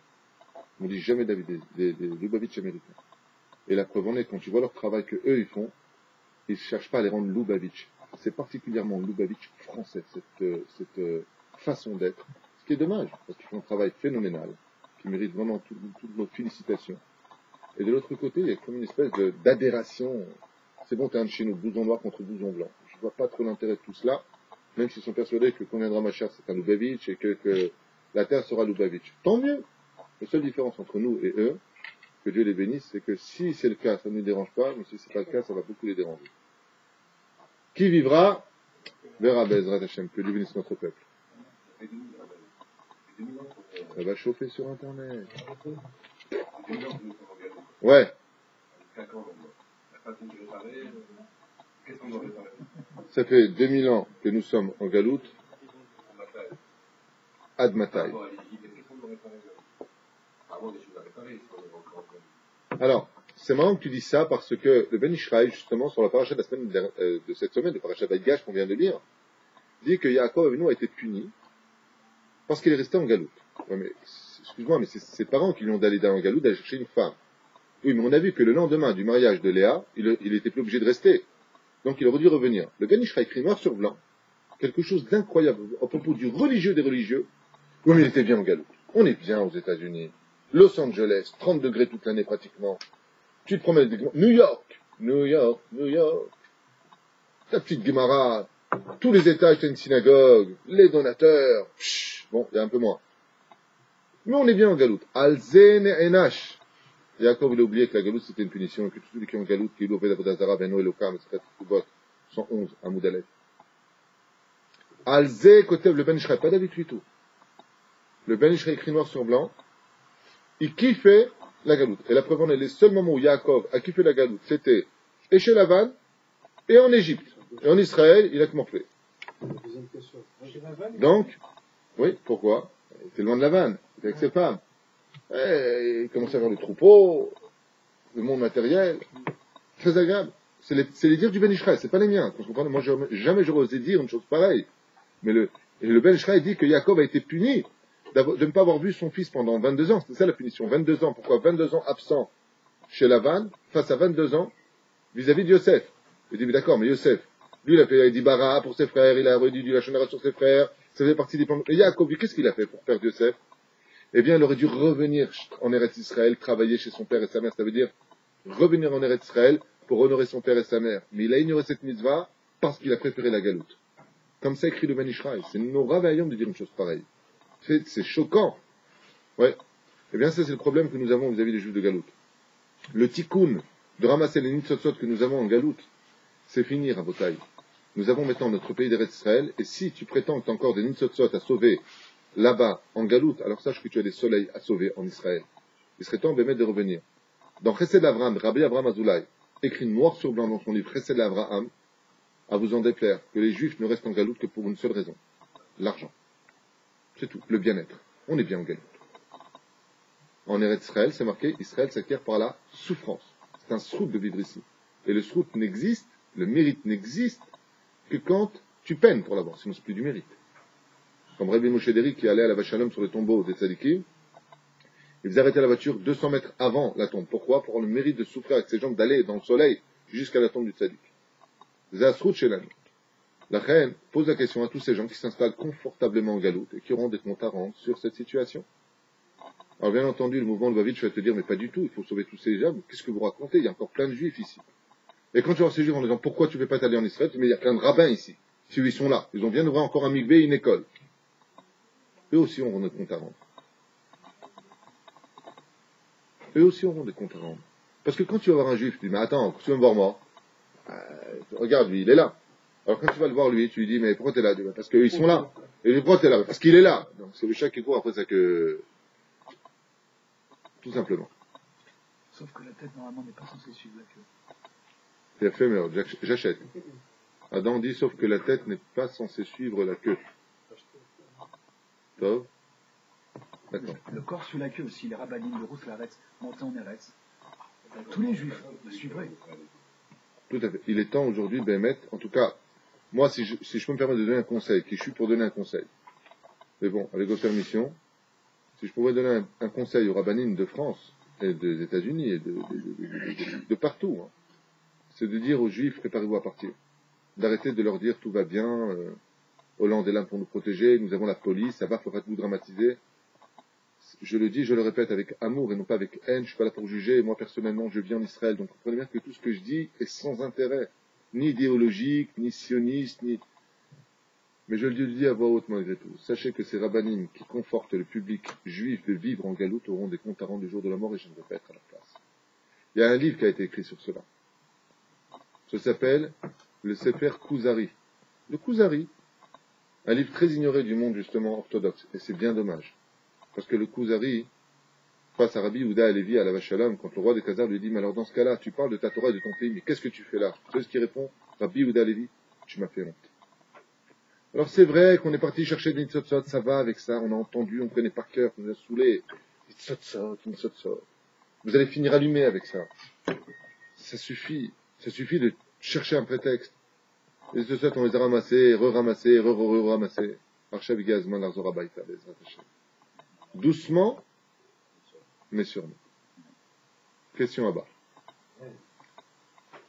A: On dit jamais des Lubavitch américains. Et la preuve en est, quand tu vois leur travail que eux ils font, ils ne cherchent pas à les rendre Lubavitch. C'est particulièrement Lubavitch français, cette façon d'être. Ce qui est dommage, parce qu'ils font un travail phénoménal, qui mérite vraiment toutes nos félicitations. Et de l'autre côté, il y a comme une espèce d'adhération. C'est bon, t'es un de chez nous, blouson noir contre blouson blanc. Je vois pas trop l'intérêt de tout cela, même s'ils sont persuadés que quand viendra ma chère, c'est un Lubavitch et que la terre sera Lubavitch. Tant mieux. La seule différence entre nous et eux, que Dieu les bénisse, c'est que si c'est le cas, ça ne nous dérange pas, mais si c'est pas le cas, ça va beaucoup les déranger. Qui vivra verra Bezrat Hashem, que Dieu bénisse notre peuple. Ça va chauffer sur Internet. Ouais. Ça fait 2000 ans que nous sommes en Galoute. Ad Matai. Alors, c'est marrant que tu dis ça parce que le Ben Ishraï, justement, sur la paracha de la semaine de cette semaine, le paracha d'Aïgash qu'on vient de lire, dit que Yaakov Avinu a été puni parce qu'il est resté en Galoute. Ouais, mais, excuse-moi, mais c'est ses parents qui lui ont d'aller en Galoute d'aller chercher une femme. Oui, mais on a vu que le lendemain du mariage de Léa, il était plus obligé de rester. Donc il aurait dû revenir. Le Ben Ishraï écrit noir sur blanc quelque chose d'incroyable à propos du religieux des religieux. Oui, mais il était bien en Galoute. On est bien aux États-Unis. Los Angeles, 30 degrés toute l'année pratiquement. Tu te promènes avec New York. Ta petite Gemara, tous les étages, t'as une synagogue, les donateurs, bon, il y a un peu moins. Mais on est bien en Galoute. Alzen Enash. Yaakov, il a oublié que la Galoute c'était une punition, et que tous ceux qui ont Galoute, qui l'ont fait d'Avodazara, Beno Elokam, etc., 111, à Moudalef. Alze Kotev, le Ben Ishraï, pas d'habitude du tout. Le Ben Ishraï écrit noir sur blanc, il kiffait la Galoute. Et la preuve en est, les seuls moments où Yaakov a kiffé la Galoute, c'était et chez Lavan, et en Égypte. Et en Israël, il a morflé. Donc, oui, pourquoi? Il était loin de Lavan, il était avec ses femmes. Et il commençait à voir le troupeau, le monde matériel. Très agréable. C'est les dires du Ben Ishraï, c'est pas les miens. Moi, jamais j'aurais osé dire une chose pareille. Mais le Ben Ishraï dit que Yaakov a été puni de ne pas avoir vu son fils pendant 22 ans. C'est ça la punition. 22 ans. Pourquoi 22 ans absent chez Lavan, face à 22 ans vis-à-vis de Yosef. Il dit, mais d'accord, mais Yosef, lui, il a fait dit bara pour ses frères, il a redit du Lachon Hara sur ses frères, ça faisait partie des plans. Et Yaakov, qu'est-ce qu'il a fait pour perdre Yosef? Eh bien, il aurait dû revenir en Eretz Israël, travailler chez son père et sa mère. Ça veut dire revenir en Eretz Israël pour honorer son père et sa mère. Mais il a ignoré cette mitzvah parce qu'il a préféré la Galoute. Comme ça écrit le Ben Ishraï. C'est Nora Vayom de dire une chose pareille. C'est choquant. Ouais. Eh bien, ça, c'est le problème que nous avons vis-à-vis des Juifs de Galout. Le tikkun de ramasser les nitzotzot que nous avons en Galout, c'est fini, Rabotai. Nous avons maintenant notre pays d'Eretz Israël, et si tu prétends que tu as encore des nitzotzot à sauver là-bas, en Galout, alors sache que tu as des soleils à sauver en Israël. Il serait temps de revenir. Dans Chesed Avraham, Rabbi Avraham Azoulay, écrit noir sur blanc dans son livre Chesed Avraham, à vous en déplaire, que les Juifs ne restent en Galout que pour une seule raison. L'argent. C'est tout. Le bien-être. On est bien en Galout. En Eretz Israël, c'est marqué, Israël s'acquiert par la souffrance. C'est un srout de vivre ici. Et le srout n'existe, le mérite n'existe, que quand tu peines pour l'avoir, sinon c'est plus du mérite. Comme Rabbi Moshe Deri qui allait à la Vache Shalom sur le tombeau des Tzadikim, il faisait arrêter la voiture 200 mètres avant la tombe. Pourquoi? Pour avoir le mérite de souffrir avec ses jambes, d'aller dans le soleil jusqu'à la tombe du Tzadik. C'est un srout chez l'âme. La reine pose la question à tous ces gens qui s'installent confortablement en Galout et qui auront des comptes à rendre sur cette situation. Alors bien entendu, le mouvement de Lubavitch va te dire, mais pas du tout, il faut sauver tous ces gens. Qu'est-ce que vous racontez? Il y a encore plein de juifs ici. Et quand tu vois ces juifs en disant, pourquoi tu ne veux pas t'aller en Israël? Mais il y a plein de rabbins ici. Si ils sont là, ils ont bien d'ouvrir encore un mikvé et une école. Eux aussi auront des comptes à rendre. Eux aussi auront des comptes à rendre. Parce que quand tu vas voir un juif, tu dis, mais attends, tu veux me voir moi? Regarde, lui, il est là. Alors quand tu vas le voir lui, tu lui dis, mais pourquoi t'es là? Parce qu'ils sont là. Et pourquoi t'es là? Parce qu'il est là. Donc c'est le chat qui court après ça que... Tout simplement.
B: Sauf que la tête, normalement, n'est pas censée suivre la queue.
A: C'est éphémère, j'achète. Adam dit, sauf que la tête n'est pas censée suivre la queue. D'accord.
B: Le corps suit la queue aussi, les rabbinim, le Rousse, l'Aretz, monter en Eretz. Tous les juifs le suivraient.
A: Tout à fait. Il est temps aujourd'hui, Bémet, en tout cas, moi, si je peux me permettre de donner un conseil, qui je suis pour donner un conseil. Mais bon, avec votre permission, si je pouvais donner un conseil aux rabbinim de France, et des États-Unis, et de partout, hein, c'est de dire aux Juifs, préparez-vous à partir. D'arrêter de leur dire, tout va bien, Hollande est là pour nous protéger, nous avons la police, ça va, faut pas tout dramatiser. Je le dis, je le répète avec amour et non pas avec haine, je suis pas là pour juger, moi personnellement je vis en Israël, donc comprenez bien que tout ce que je dis est sans intérêt, ni idéologique, ni sioniste, ni... Mais je le dis à voix haute malgré tout. Sachez que ces rabbinim qui confortent le public juif de vivre en Galout auront des comptes à rendre du jour de la mort et je ne veux pas être à leur place. Il y a un livre qui a été écrit sur cela. Ça s'appelle le Sefer Kuzari. Le Kuzari, un livre très ignoré du monde justement orthodoxe, et c'est bien dommage. Parce que le Kuzari, face à Rabbi Yehuda Halevi à la Vache Shalom, quand le roi des Khazars lui dit, mais alors dans ce cas-là, tu parles de ta Torah et de ton pays, mais qu'est-ce que tu fais là? Tu sais ce qu'il répond? Rabbi Yehuda Halevi, tu m'as fait honte. Alors c'est vrai qu'on est parti chercher des nitzotzot, ça va avec ça, on a entendu, on connaît par cœur, on nous a saoulés. Nitzotzot. Vous allez finir allumé avec ça. Ça suffit de chercher un prétexte. Les nitzotzot, on les a ramassés, re-ramassés, re-ramassés. Archav Gazman, Arzora Baïta, les attachés. Doucement, mais sûrement. Question à bas.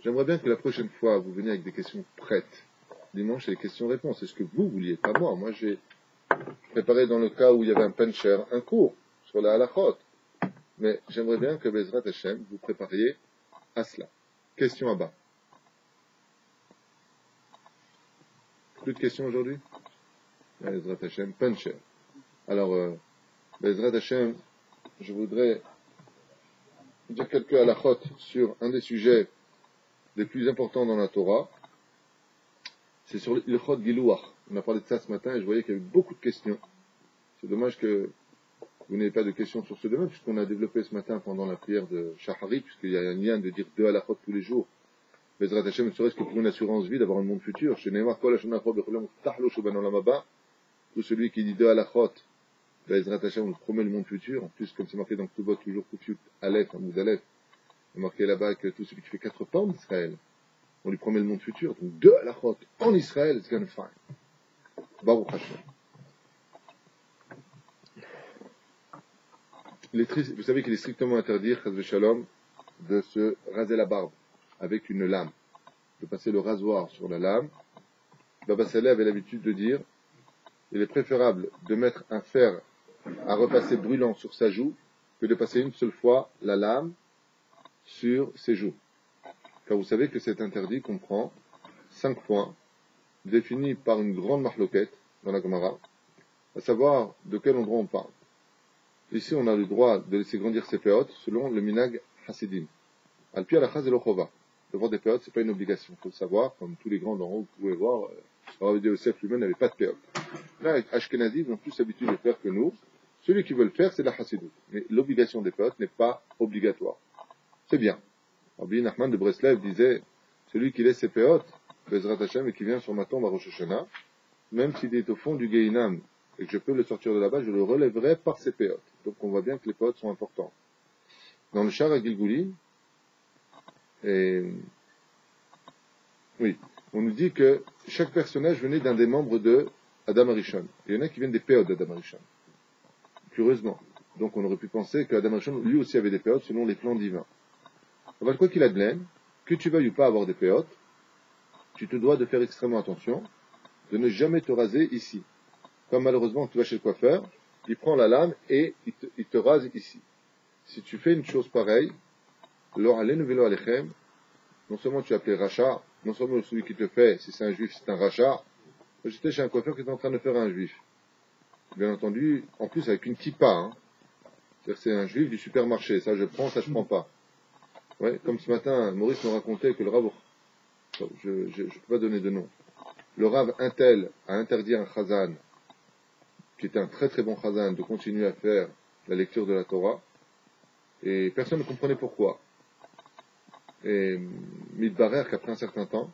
A: J'aimerais bien que la prochaine fois, vous veniez avec des questions prêtes. Dimanche, c'est les questions-réponses. C'est ce que vous vouliez, pas moi. Moi, j'ai préparé dans le cas où il y avait un pencher, un cours sur la halachot. Mais j'aimerais bien que Bezrat Hashem, vous prépariez à cela. Question à bas. Plus de questions aujourd'hui? Bezrat Hashem, pencher. Alors, Bezrat Hashem, je voudrais dire quelques halachot sur un des sujets les plus importants dans la Torah. C'est sur le Chod Gilouach. On a parlé de ça ce matin et je voyais qu'il y avait beaucoup de questions. C'est dommage que vous n'ayez pas de questions sur ce domaine, puisqu'on a développé ce matin pendant la prière de Shahari, puisqu'il y a un lien de dire 2 halachot tous les jours. Bezrat Hashem, ne serait-ce que pour une assurance vie d'avoir un monde futur. Chez Neymar, tout celui qui dit 2 halachot, Bezrat Hashem, on nous promet le monde futur. En plus, comme c'est marqué dans Ktubot, toujours Kufut Aleph, Amoud Aleph, il est marqué là-bas que tout celui qui fait 4 pas en Israël, on lui promet le monde futur. Donc 2 halachot en Israël, it's gonna find. Baruch Hashem. Vous savez qu'il est strictement interdit, Chaz v'Shalom, de se raser la barbe avec une lame. De passer le rasoir sur la lame. Baba Saleh avait l'habitude de dire, il est préférable de mettre un fer à repasser brûlant sur sa joue que de passer une seule fois la lame sur ses joues. Car vous savez que cet interdit comprend 5 points défini par une grande mahloquette dans la Gemara, à savoir de quel endroit on parle. Ici, on a le droit de laisser grandir ses péotes selon le minag hasidim. Al-pi al-achaz el-ochova. Le droit des péotes, c'est pas une obligation. Il faut le savoir, comme tous les grands d'en haut, vous pouvez voir, le Rav Yosef lui-même n'avait pas de péotes. Là, avec Ashkenazi, ils ont plus l'habitude de faire que nous. Celui qui veut le faire, c'est la hasidut. Mais l'obligation des péotes n'est pas obligatoire. C'est bien. Rabbi Nachman de Breslev disait, celui qui laisse ses péotes, Bezrat Hashem, et qui vient sur ma tombe à Rosh Hashanah, même s'il est au fond du Gehinam, et que je peux le sortir de là-bas, je le relèverai par ses péotes. Donc on voit bien que les péotes sont importants. Dans le Shar à Gilgouli, oui, on nous dit que chaque personnage venait d'un des membres de Adam Arishon. Il y en a qui viennent des péotes d'Adam Arishon. Curieusement. Donc on aurait pu penser qu'Adam Arishon, lui aussi avait des péotes selon les plans divins. Alors, quoi qu'il advienne, que tu veuilles ou pas avoir des péotes, tu te dois de faire extrêmement attention, de ne jamais te raser ici. Comme malheureusement tu vas chez le coiffeur, il prend la lame et il te rase ici. Si tu fais une chose pareille, non seulement tu es appelé rachat, non seulement celui qui te fait, si c'est un juif, c'est un rachat. J'étais chez un coiffeur qui était en train de faire un juif. Bien entendu, en plus avec une kippa. C'est-à-dire que c'est un juif du supermarché. Ça je prends, ça je prends pas. Ouais, comme ce matin, Maurice me racontait que le Rav, je ne peux pas donner de nom, le Rav Intel a interdit un chazan, qui était un très très bon chazan, de continuer à faire la lecture de la Torah, et personne ne comprenait pourquoi. Et Midbarer, qu'après un certain temps,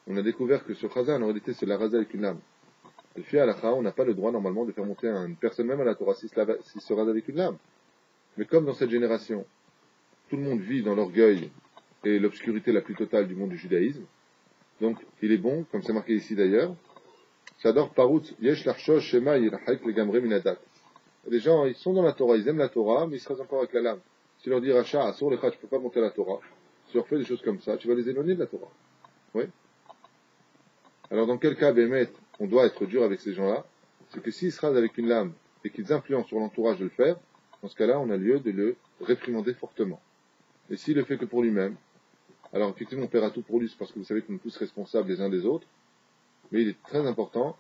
A: on a découvert que ce chazan, en réalité, c'est la rasé avec une lame. Le fi halakha, on n'a pas le droit normalement de faire monter une personne même à la Torah s'il se rase avec une lame. Mais comme dans cette génération, tout le monde vit dans l'orgueil et l'obscurité la plus totale du monde du judaïsme. Donc, il est bon, comme c'est marqué ici d'ailleurs, Shador Parut Yesh Larchosh Shema Yirahak Legamre Minadat. Les gens, ils sont dans la Torah, ils aiment la Torah, mais ils se rasent encore avec la lame. Si tu leur dis Racha, Asur Lecha, tu peux pas monter à la Torah, si tu leur fais des choses comme ça, tu vas les éloigner de la Torah. Oui. Alors, dans quel cas, Bémet, on doit être dur avec ces gens-là? C'est que s'ils se rasent avec une lame et qu'ils influencent sur l'entourage de le faire, dans ce cas-là, on a lieu de le réprimander fortement. Et s'il le fait que pour lui-même, alors effectivement on paiera tout pour lui, c'est parce que vous savez qu'on est tous responsables les uns des autres, mais il est très important,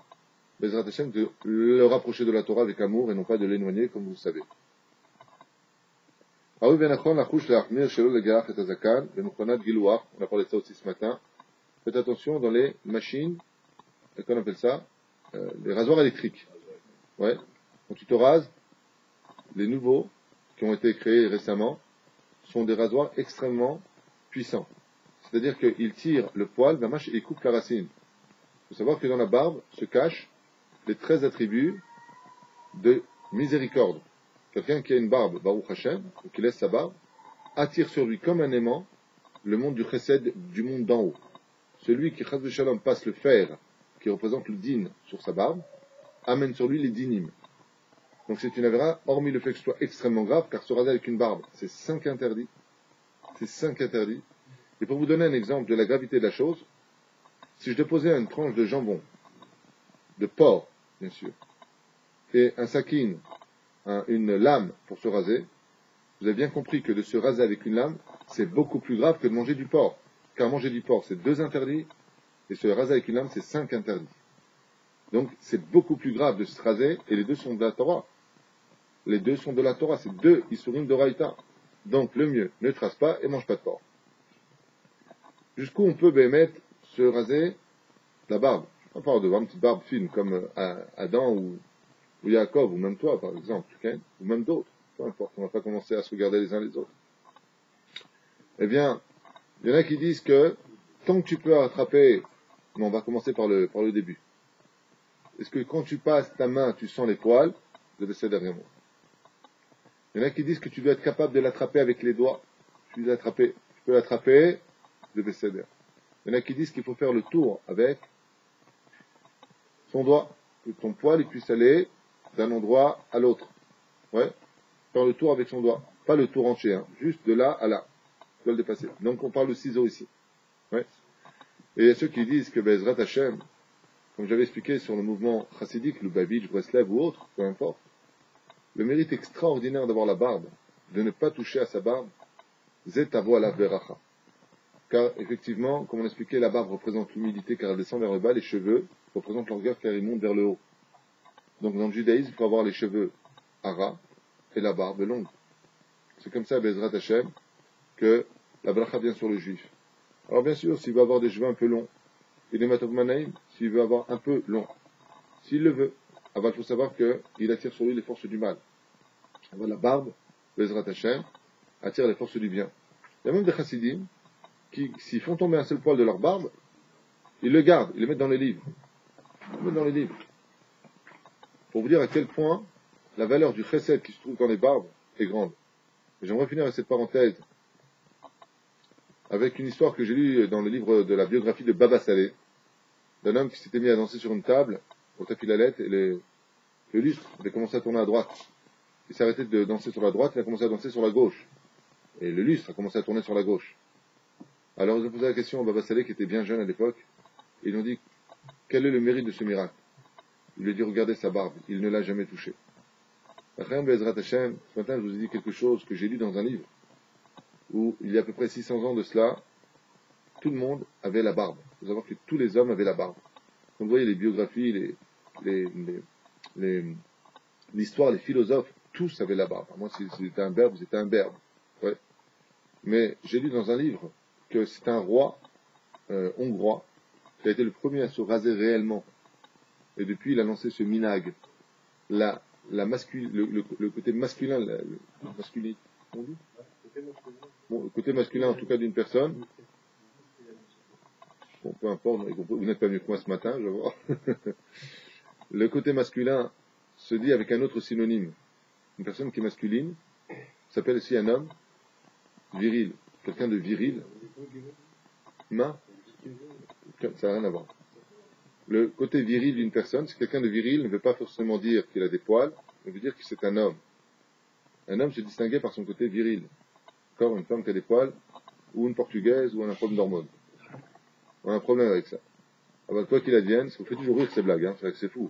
A: Bezrat Hashem, de le rapprocher de la Torah avec amour et non pas de l'éloigner comme vous le savez. On a parlé de ça aussi ce matin. Faites attention dans les machines, qu'on appelle ça, les rasoirs électriques. Ouais. Quand tu te rases, les nouveaux qui ont été créés récemment sont des rasoirs extrêmement puissants. C'est-à-dire qu'ils tirent le poil d'un mâche et ils coupent la racine. Il faut savoir que dans la barbe se cachent les 13 attributs de miséricorde. Quelqu'un qui a une barbe, Baruch Hashem, ou qui laisse sa barbe, attire sur lui comme un aimant le monde du chesed, du monde d'en haut. Celui qui, chas v'shalom, passe le fer, qui représente le din sur sa barbe, amène sur lui les dinim. Donc c'est une avéra, hormis le fait que ce soit extrêmement grave, car se raser avec une barbe, c'est 5 interdits. C'est 5 interdits. Et pour vous donner un exemple de la gravité de la chose, si je déposais une tranche de jambon, de porc, bien sûr, et un sakin, une lame pour se raser, vous avez bien compris que de se raser avec une lame, c'est beaucoup plus grave que de manger du porc. Car manger du porc, c'est 2 interdits, et se raser avec une lame, c'est 5 interdits. Donc, c'est beaucoup plus grave de se raser, et les deux sont de la Torah. Les deux sont de la Torah, c'est 2 Isurim d'Oraïta. Donc, le mieux, ne te rase pas et mange pas de porc. Jusqu'où on peut mettre se raser la barbe. On parle de une petite barbe fine, comme Adam ou Yaakov, ou même toi, par exemple, okay? Ou même d'autres. Peu importe, on ne va pas commencer à se regarder les uns les autres. Eh bien, il y en a qui disent que tant que tu peux attraper, mais on va commencer par le début. Est-ce que quand tu passes ta main, tu sens les poils? Je vais céder derrière moi. Il y en a qui disent que tu dois être capable de l'attraper avec les doigts. Tu peux l'attraper, je vais céder. Il y en a qui disent qu'il faut faire le tour avec son doigt, que ton poil il puisse aller d'un endroit à l'autre. Ouais, faire le tour avec son doigt, pas le tour entier, juste de là à là. Tu dois le dépasser. Donc on parle de ciseaux ici. Ouais. Et il y a ceux qui disent que Bezrat Hashem, comme j'avais expliqué sur le mouvement chassidique, le Lubavitch, Breslev ou autre, peu importe, le mérite extraordinaire d'avoir la barbe, de ne pas toucher à sa barbe, Zet avo ala veracha. car effectivement, comme on expliquait, la barbe représente l'humilité car elle descend vers le bas, les cheveux représentent l'orgueil car ils montent vers le haut. Donc dans le judaïsme, il faut avoir les cheveux haras et la barbe longue. C'est comme ça, Bezrat Hashem, que la bracha vient sur le juif. Alors bien sûr, s'il veut avoir des cheveux un peu longs, il est Matov Manaïm, s'il veut avoir un peu long, s'il le veut, alors il faut savoir qu'il attire sur lui les forces du mal. Alors, la barbe, Bezrat Hashem, attire les forces du bien. Il y a même des chassidim qui, s'ils font tomber un seul poil de leur barbe, ils le gardent, ils le mettent dans les livres. Ils le mettent dans les livres. Pour vous dire à quel point la valeur du chesed qui se trouve dans les barbes est grande. Et j'aimerais finir avec cette parenthèse avec une histoire que j'ai lue dans le livre de la biographie de Baba Saleh, d'un homme qui s'était mis à danser sur une table, au tapilalette, et le lustre avait commencé à tourner à droite. Il s'est arrêté de danser sur la droite, il a commencé à danser sur la gauche. Et le lustre a commencé à tourner sur la gauche. Alors ils ont posé la question à Baba Saleh, qui était bien jeune à l'époque, et ils ont dit, quel est le mérite de ce miracle? Il lui a dit, regardez sa barbe, il ne l'a jamais touchée. Après, Bezrat Hashem, ce matin, je vous ai dit quelque chose que j'ai lu dans un livre, où il y a à peu près 600 ans de cela, tout le monde avait la barbe. Il faut savoir que tous les hommes avaient la barbe. Donc vous voyez les biographies, l'histoire, les philosophes, tous avaient la barbe. Moi, si vous étiez un berbe, vous étiez un berbe. Ouais. Mais j'ai lu dans un livre que c'est un roi hongrois qui a été le premier à se raser réellement. Et depuis, il a lancé ce minag. Le côté masculin, le côté masculin en tout cas d'une personne. Bon, peu importe, vous n'êtes pas mieux que moi ce matin, je vois. Le côté masculin se dit avec un autre synonyme. Une personne qui est masculine s'appelle aussi un homme viril. Quelqu'un de viril. Ça n'a rien à voir. Le côté viril d'une personne, c'est quelqu'un de viril ne veut pas forcément dire qu'il a des poils, mais veut dire que c'est un homme. Un homme se distinguait par son côté viril. Encore une femme qui a des poils, ou une portugaise, ou un problème d'hormones. On a un problème avec ça. Alors, quoi qu'il advienne, ça vous fait toujours rire ces blagues, hein, c'est vrai que c'est fou.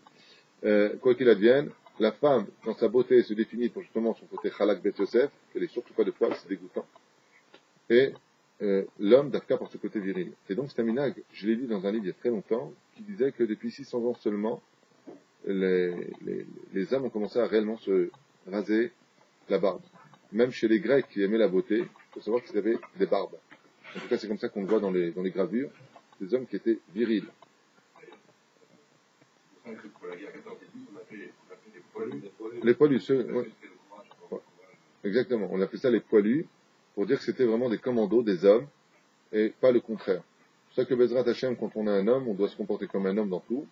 A: Quoi qu'il advienne, la femme, dans sa beauté, se définit pour justement son côté Chalak Bet Yosef, qu'elle est surtout pas de poils, c'est dégoûtant. Et l'homme, d'Afka, par ce côté viril. Et donc, c'est un minag, je l'ai lu dans un livre il y a très longtemps, qui disait que depuis 600 ans seulement, les hommes ont commencé à réellement se raser la barbe. Même chez les Grecs qui aimaient la beauté, il faut savoir qu'ils avaient des barbes. En tout cas, c'est comme ça qu'on le voit dans les gravures, des hommes qui étaient virils. Les poilus, ouais. Ouais. Exactement, on appelait ça les poilus, pour dire que c'était vraiment des commandos, des hommes, et pas le contraire. C'est pour ça que Bezrat Hashem, quand on est un homme, on doit se comporter comme un homme dans tout.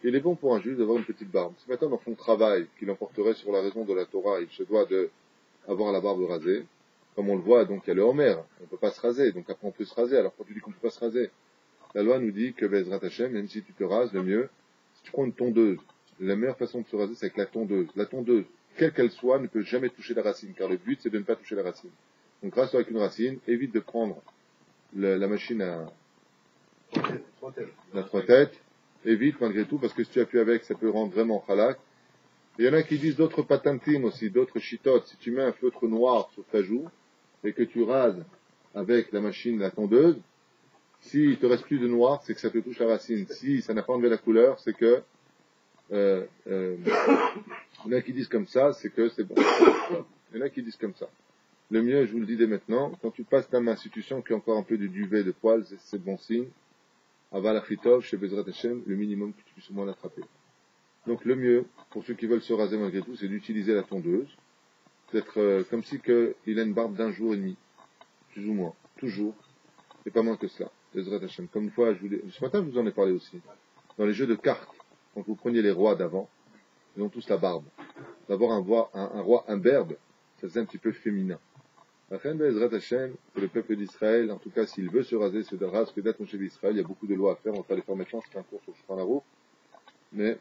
A: Il est bon pour un juif d'avoir une petite barbe. Si maintenant dans son travail, qu'il emporterait sur la raison de la Torah, il se doit d'avoir la barbe rasée, comme on le voit, donc il y a le Homer, on ne peut pas se raser, donc après on peut se raser, alors quand tu dis qu'on ne peut pas se raser, la loi nous dit que Bezrat Hashem, même si tu te rases, le mieux, si tu prends une tondeuse, la meilleure façon de se raser, c'est avec la tondeuse. La tondeuse, quelle qu'elle soit, ne peut jamais toucher la racine, car le but, c'est de ne pas toucher la racine. Donc rase-toi avec une racine, évite de prendre la machine à la trois têtes, évite malgré tout, parce que si tu appuies avec, ça peut rendre vraiment halak. Il y en a qui disent d'autres patantim aussi, d'autres chitotes. Si tu mets un feutre noir sur ta joue, et que tu rases avec la machine, la tondeuse, s'il ne te reste plus de noir, c'est que ça te touche la racine. Si ça n'a pas enlevé la couleur, c'est que il y en a qui disent comme ça, c'est que c'est bon. Il y en a qui disent comme ça. Le mieux, je vous le dis dès maintenant, quand tu passes ta main, si tu sens qu'il y a encore un peu de duvet, de poils, c'est bon signe. Aval achitov, chez Bezrat Hashem, le minimum que tu puisses au moins l'attraper. Donc le mieux, pour ceux qui veulent se raser malgré tout, c'est d'utiliser la tondeuse. D'être comme si il a une barbe d'un jour et demi. Plus ou moins. Toujours. Et pas moins que cela. Bezrat Hashem. Comme une fois, ce matin, je vous en ai parlé aussi. Dans les jeux de cartes, quand vous preniez les rois d'avant, ils ont tous la barbe. D'avoir un roi imberbe, ça faisait un petit peu féminin. La reine Bezrat Hashem, pour le peuple d'Israël, en tout cas, s'il veut se raser, se rase, que d'être chez d'Israël, il y a beaucoup de lois à faire, on va pas les faire maintenant, c'est un cours sur le roue. Mais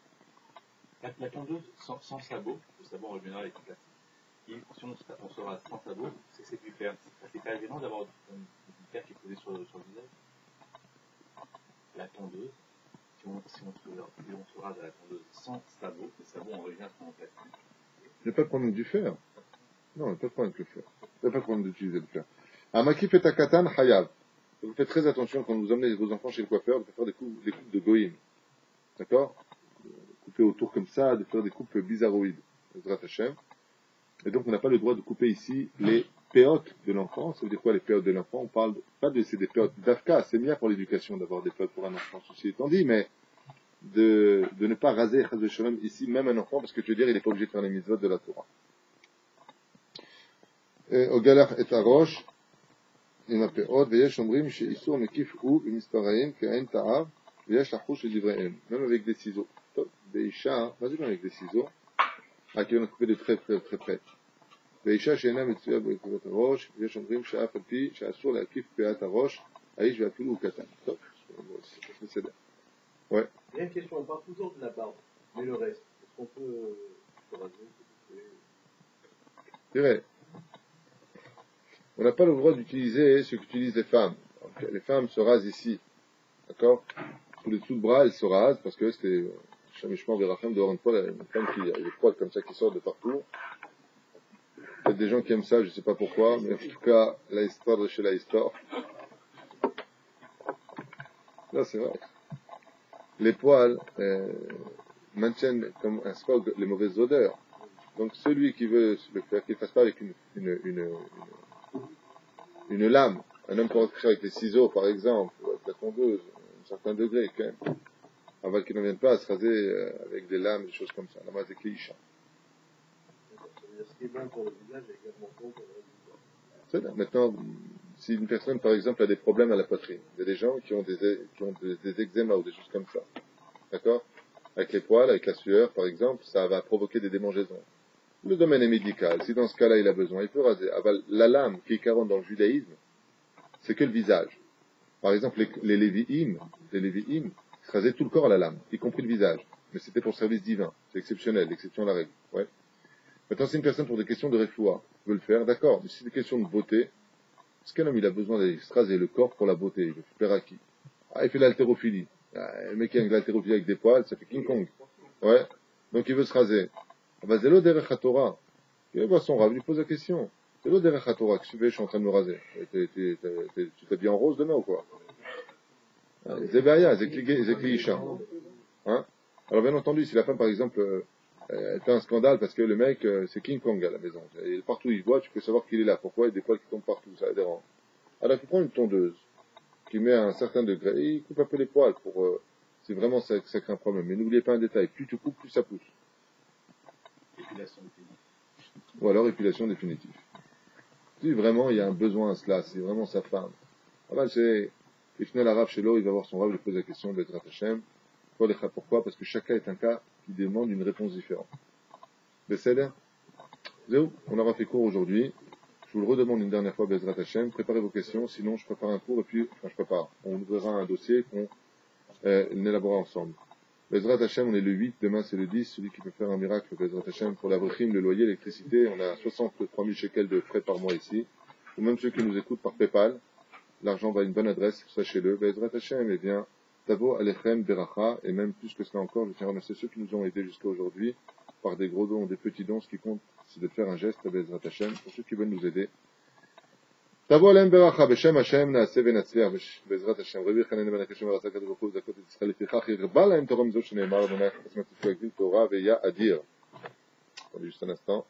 D: la tondeuse sans sabot, le sabot en général est classique. Et si on se rase sans sabot, c'est plus clair. C'est pas évident d'avoir une pierre qui est posée sur le visage. La tondeuse, si on se rase à la tondeuse sans sabot, le sabot en revient en plastique.
A: Il n'y a pas de problème du fer. Non, il n'y a pas de problème avec le fer. Il n'y a pas de problème d'utiliser le fer. Amakif et akatan hayav. Vous faites très attention quand vous emmenez vos enfants chez le coiffeur, de faire des coupes de goïm. D'accord? Couper autour comme ça, de faire des coupes bizarroïdes. Ezrat Hashem. Et donc on n'a pas le droit de couper ici les péotes de l'enfant. Ça veut dire quoi les péotes de l'enfant? On parle pas de c'est des péotes d'Afka, c'est bien pour l'éducation d'avoir des péotes pour un enfant, ceci étant dit, mais de ne pas raser Chaz Shalom ici, même un enfant, parce que tu veux dire il n'est pas obligé de faire les mitzvot de la Torah. Au galach et arosh, עם הפאות, ויש אומרים שאיסור מקיף הוא במספריים כאין תאב, ויש לחוש לדבריהם, même avec des ciseaux. טוב, באישה, מה זה גם avec des ciseaux? כי on a coupé de très près. באישה שאינה מצויה בנקודת הראש, ויש אומרים שאף על פי שאסור להקיף פאת הראש, האיש ואפילו הוא קטן. טוב, בסדר. Ouais.
D: Il y a une question, on parle toujours de la barbe, mais le reste, est-ce qu'on peut se raser?
A: Dirais, on n'a pas le droit d'utiliser ce qu'utilisent les femmes. Donc, les femmes se rasent ici, d'accord? Tous les dessous de bras, elles se rasent parce que c'est Shamishman Verachem dehors une fois, une femme qui a des poils comme ça qui sortent de partout. Il y a des gens qui aiment ça, je ne sais pas pourquoi, mais en tout cas, la histoire de chez la histoire. Là, c'est vrai. Les poils maintiennent comme un spog les mauvaises odeurs. Donc celui qui veut le faire, qu'il ne fasse pas avec une lame. Un homme pourrait faire avec les ciseaux, par exemple, ou avec la tondeuse, à un certain degré, quand même. Avant qu'il ne vienne pas à se raser avec des lames, des choses comme ça. La masse des clichés.
D: Ce qui est bon pour le visage est également bon pour le visage.
A: C'est là. Maintenant, si une personne, par exemple, a des problèmes à la poitrine, il y a des gens qui ont des eczémas ou des choses comme ça. D'accord? Avec les poils, avec la sueur, par exemple, ça va provoquer des démangeaisons. Le domaine est médical. Si dans ce cas-là, il a besoin, il peut raser. La lame qui est 40 dans le judaïsme, c'est que le visage. Par exemple, les lévi'im se rasaient tout le corps à la lame, y compris le visage. Mais c'était pour service divin. C'est exceptionnel, l'exception à la règle. Ouais. Maintenant, si une personne pour des questions de réfoua veut le faire, d'accord. Mais si c'est des questions de beauté, est-ce qu'un homme il a besoin d'aller se raser le corps pour la beauté? Il veut faire à qui? Ah, il fait l'haltérophilie. Ah, le mec qui a l'haltérophilie avec des poils, ça fait King Kong. Ouais. Donc il veut se raser. Ah bah, Zélo derech HaTorah. Il voit son rave, il lui pose la question. Zélo derech HaTorah, qu'est-ce que tu fais? Je suis en train de me raser. Tu t'habilles en rose demain ou quoi? Zébaya, Zekliisha. Hein? Alors bien entendu, si la femme par exemple, elle fait un scandale parce que le mec, c'est King Kong à la maison. Et partout où il voit, tu peux savoir qu'il est là. Pourquoi? Il y a des poils qui tombent partout, ça dérange. Alors il faut prendre une tondeuse qui met à un certain degré et il coupe un peu les poils pour, si vraiment ça crée un problème. Mais n'oubliez pas un détail, plus tu coupes, plus ça pousse.
B: Épilation définitive.
A: Ou alors épilation définitive. Si vraiment il y a un besoin à cela, c'est vraiment sa femme. Ah ben c'est, il finit la rave chez l'eau, il va voir son rave, il lui pose la question, Bezrat Hashem. Pourquoi? Parce que chaque cas est un cas qui demande une réponse différente. Besséder? Zéou, on aura fait court aujourd'hui. Je vous le redemande une dernière fois, Bezrat Hashem. Préparez vos questions, sinon je prépare un cours et puis, on ouvrira un dossier qu'on élaborera ensemble. Bezrat Hashem, on est le 8, demain c'est le 10, celui qui peut faire un miracle, Bezrat Hashem, pour l'avrichim, le loyer, l'électricité, on a 63 000 shekels de frais par mois ici, ou même ceux qui nous écoutent par PayPal, l'argent va à une bonne adresse, sachez-le, Bezrat Hashem, eh bien, Tavo Alechem Beracha, et même plus que cela encore, je tiens à remercier ceux qui nous ont aidés jusqu'à aujourd'hui, par des gros dons, des petits dons, ce qui compte, c'est de faire un geste, Bezrat Hashem, pour ceux qui veulent nous aider. תבוא עליהם ברכה, בשם השם נעשה ונצליח, בעזרת השם. רבי חנן בן הקשם ורצה הקדוש ברוך הוא וזכות את ישראל, לפיכך ירבה להם תורה מזו שנאמר, אדוני יחפש מצוות ויגדיל תורה ויהיה אדיר. Juste un instant.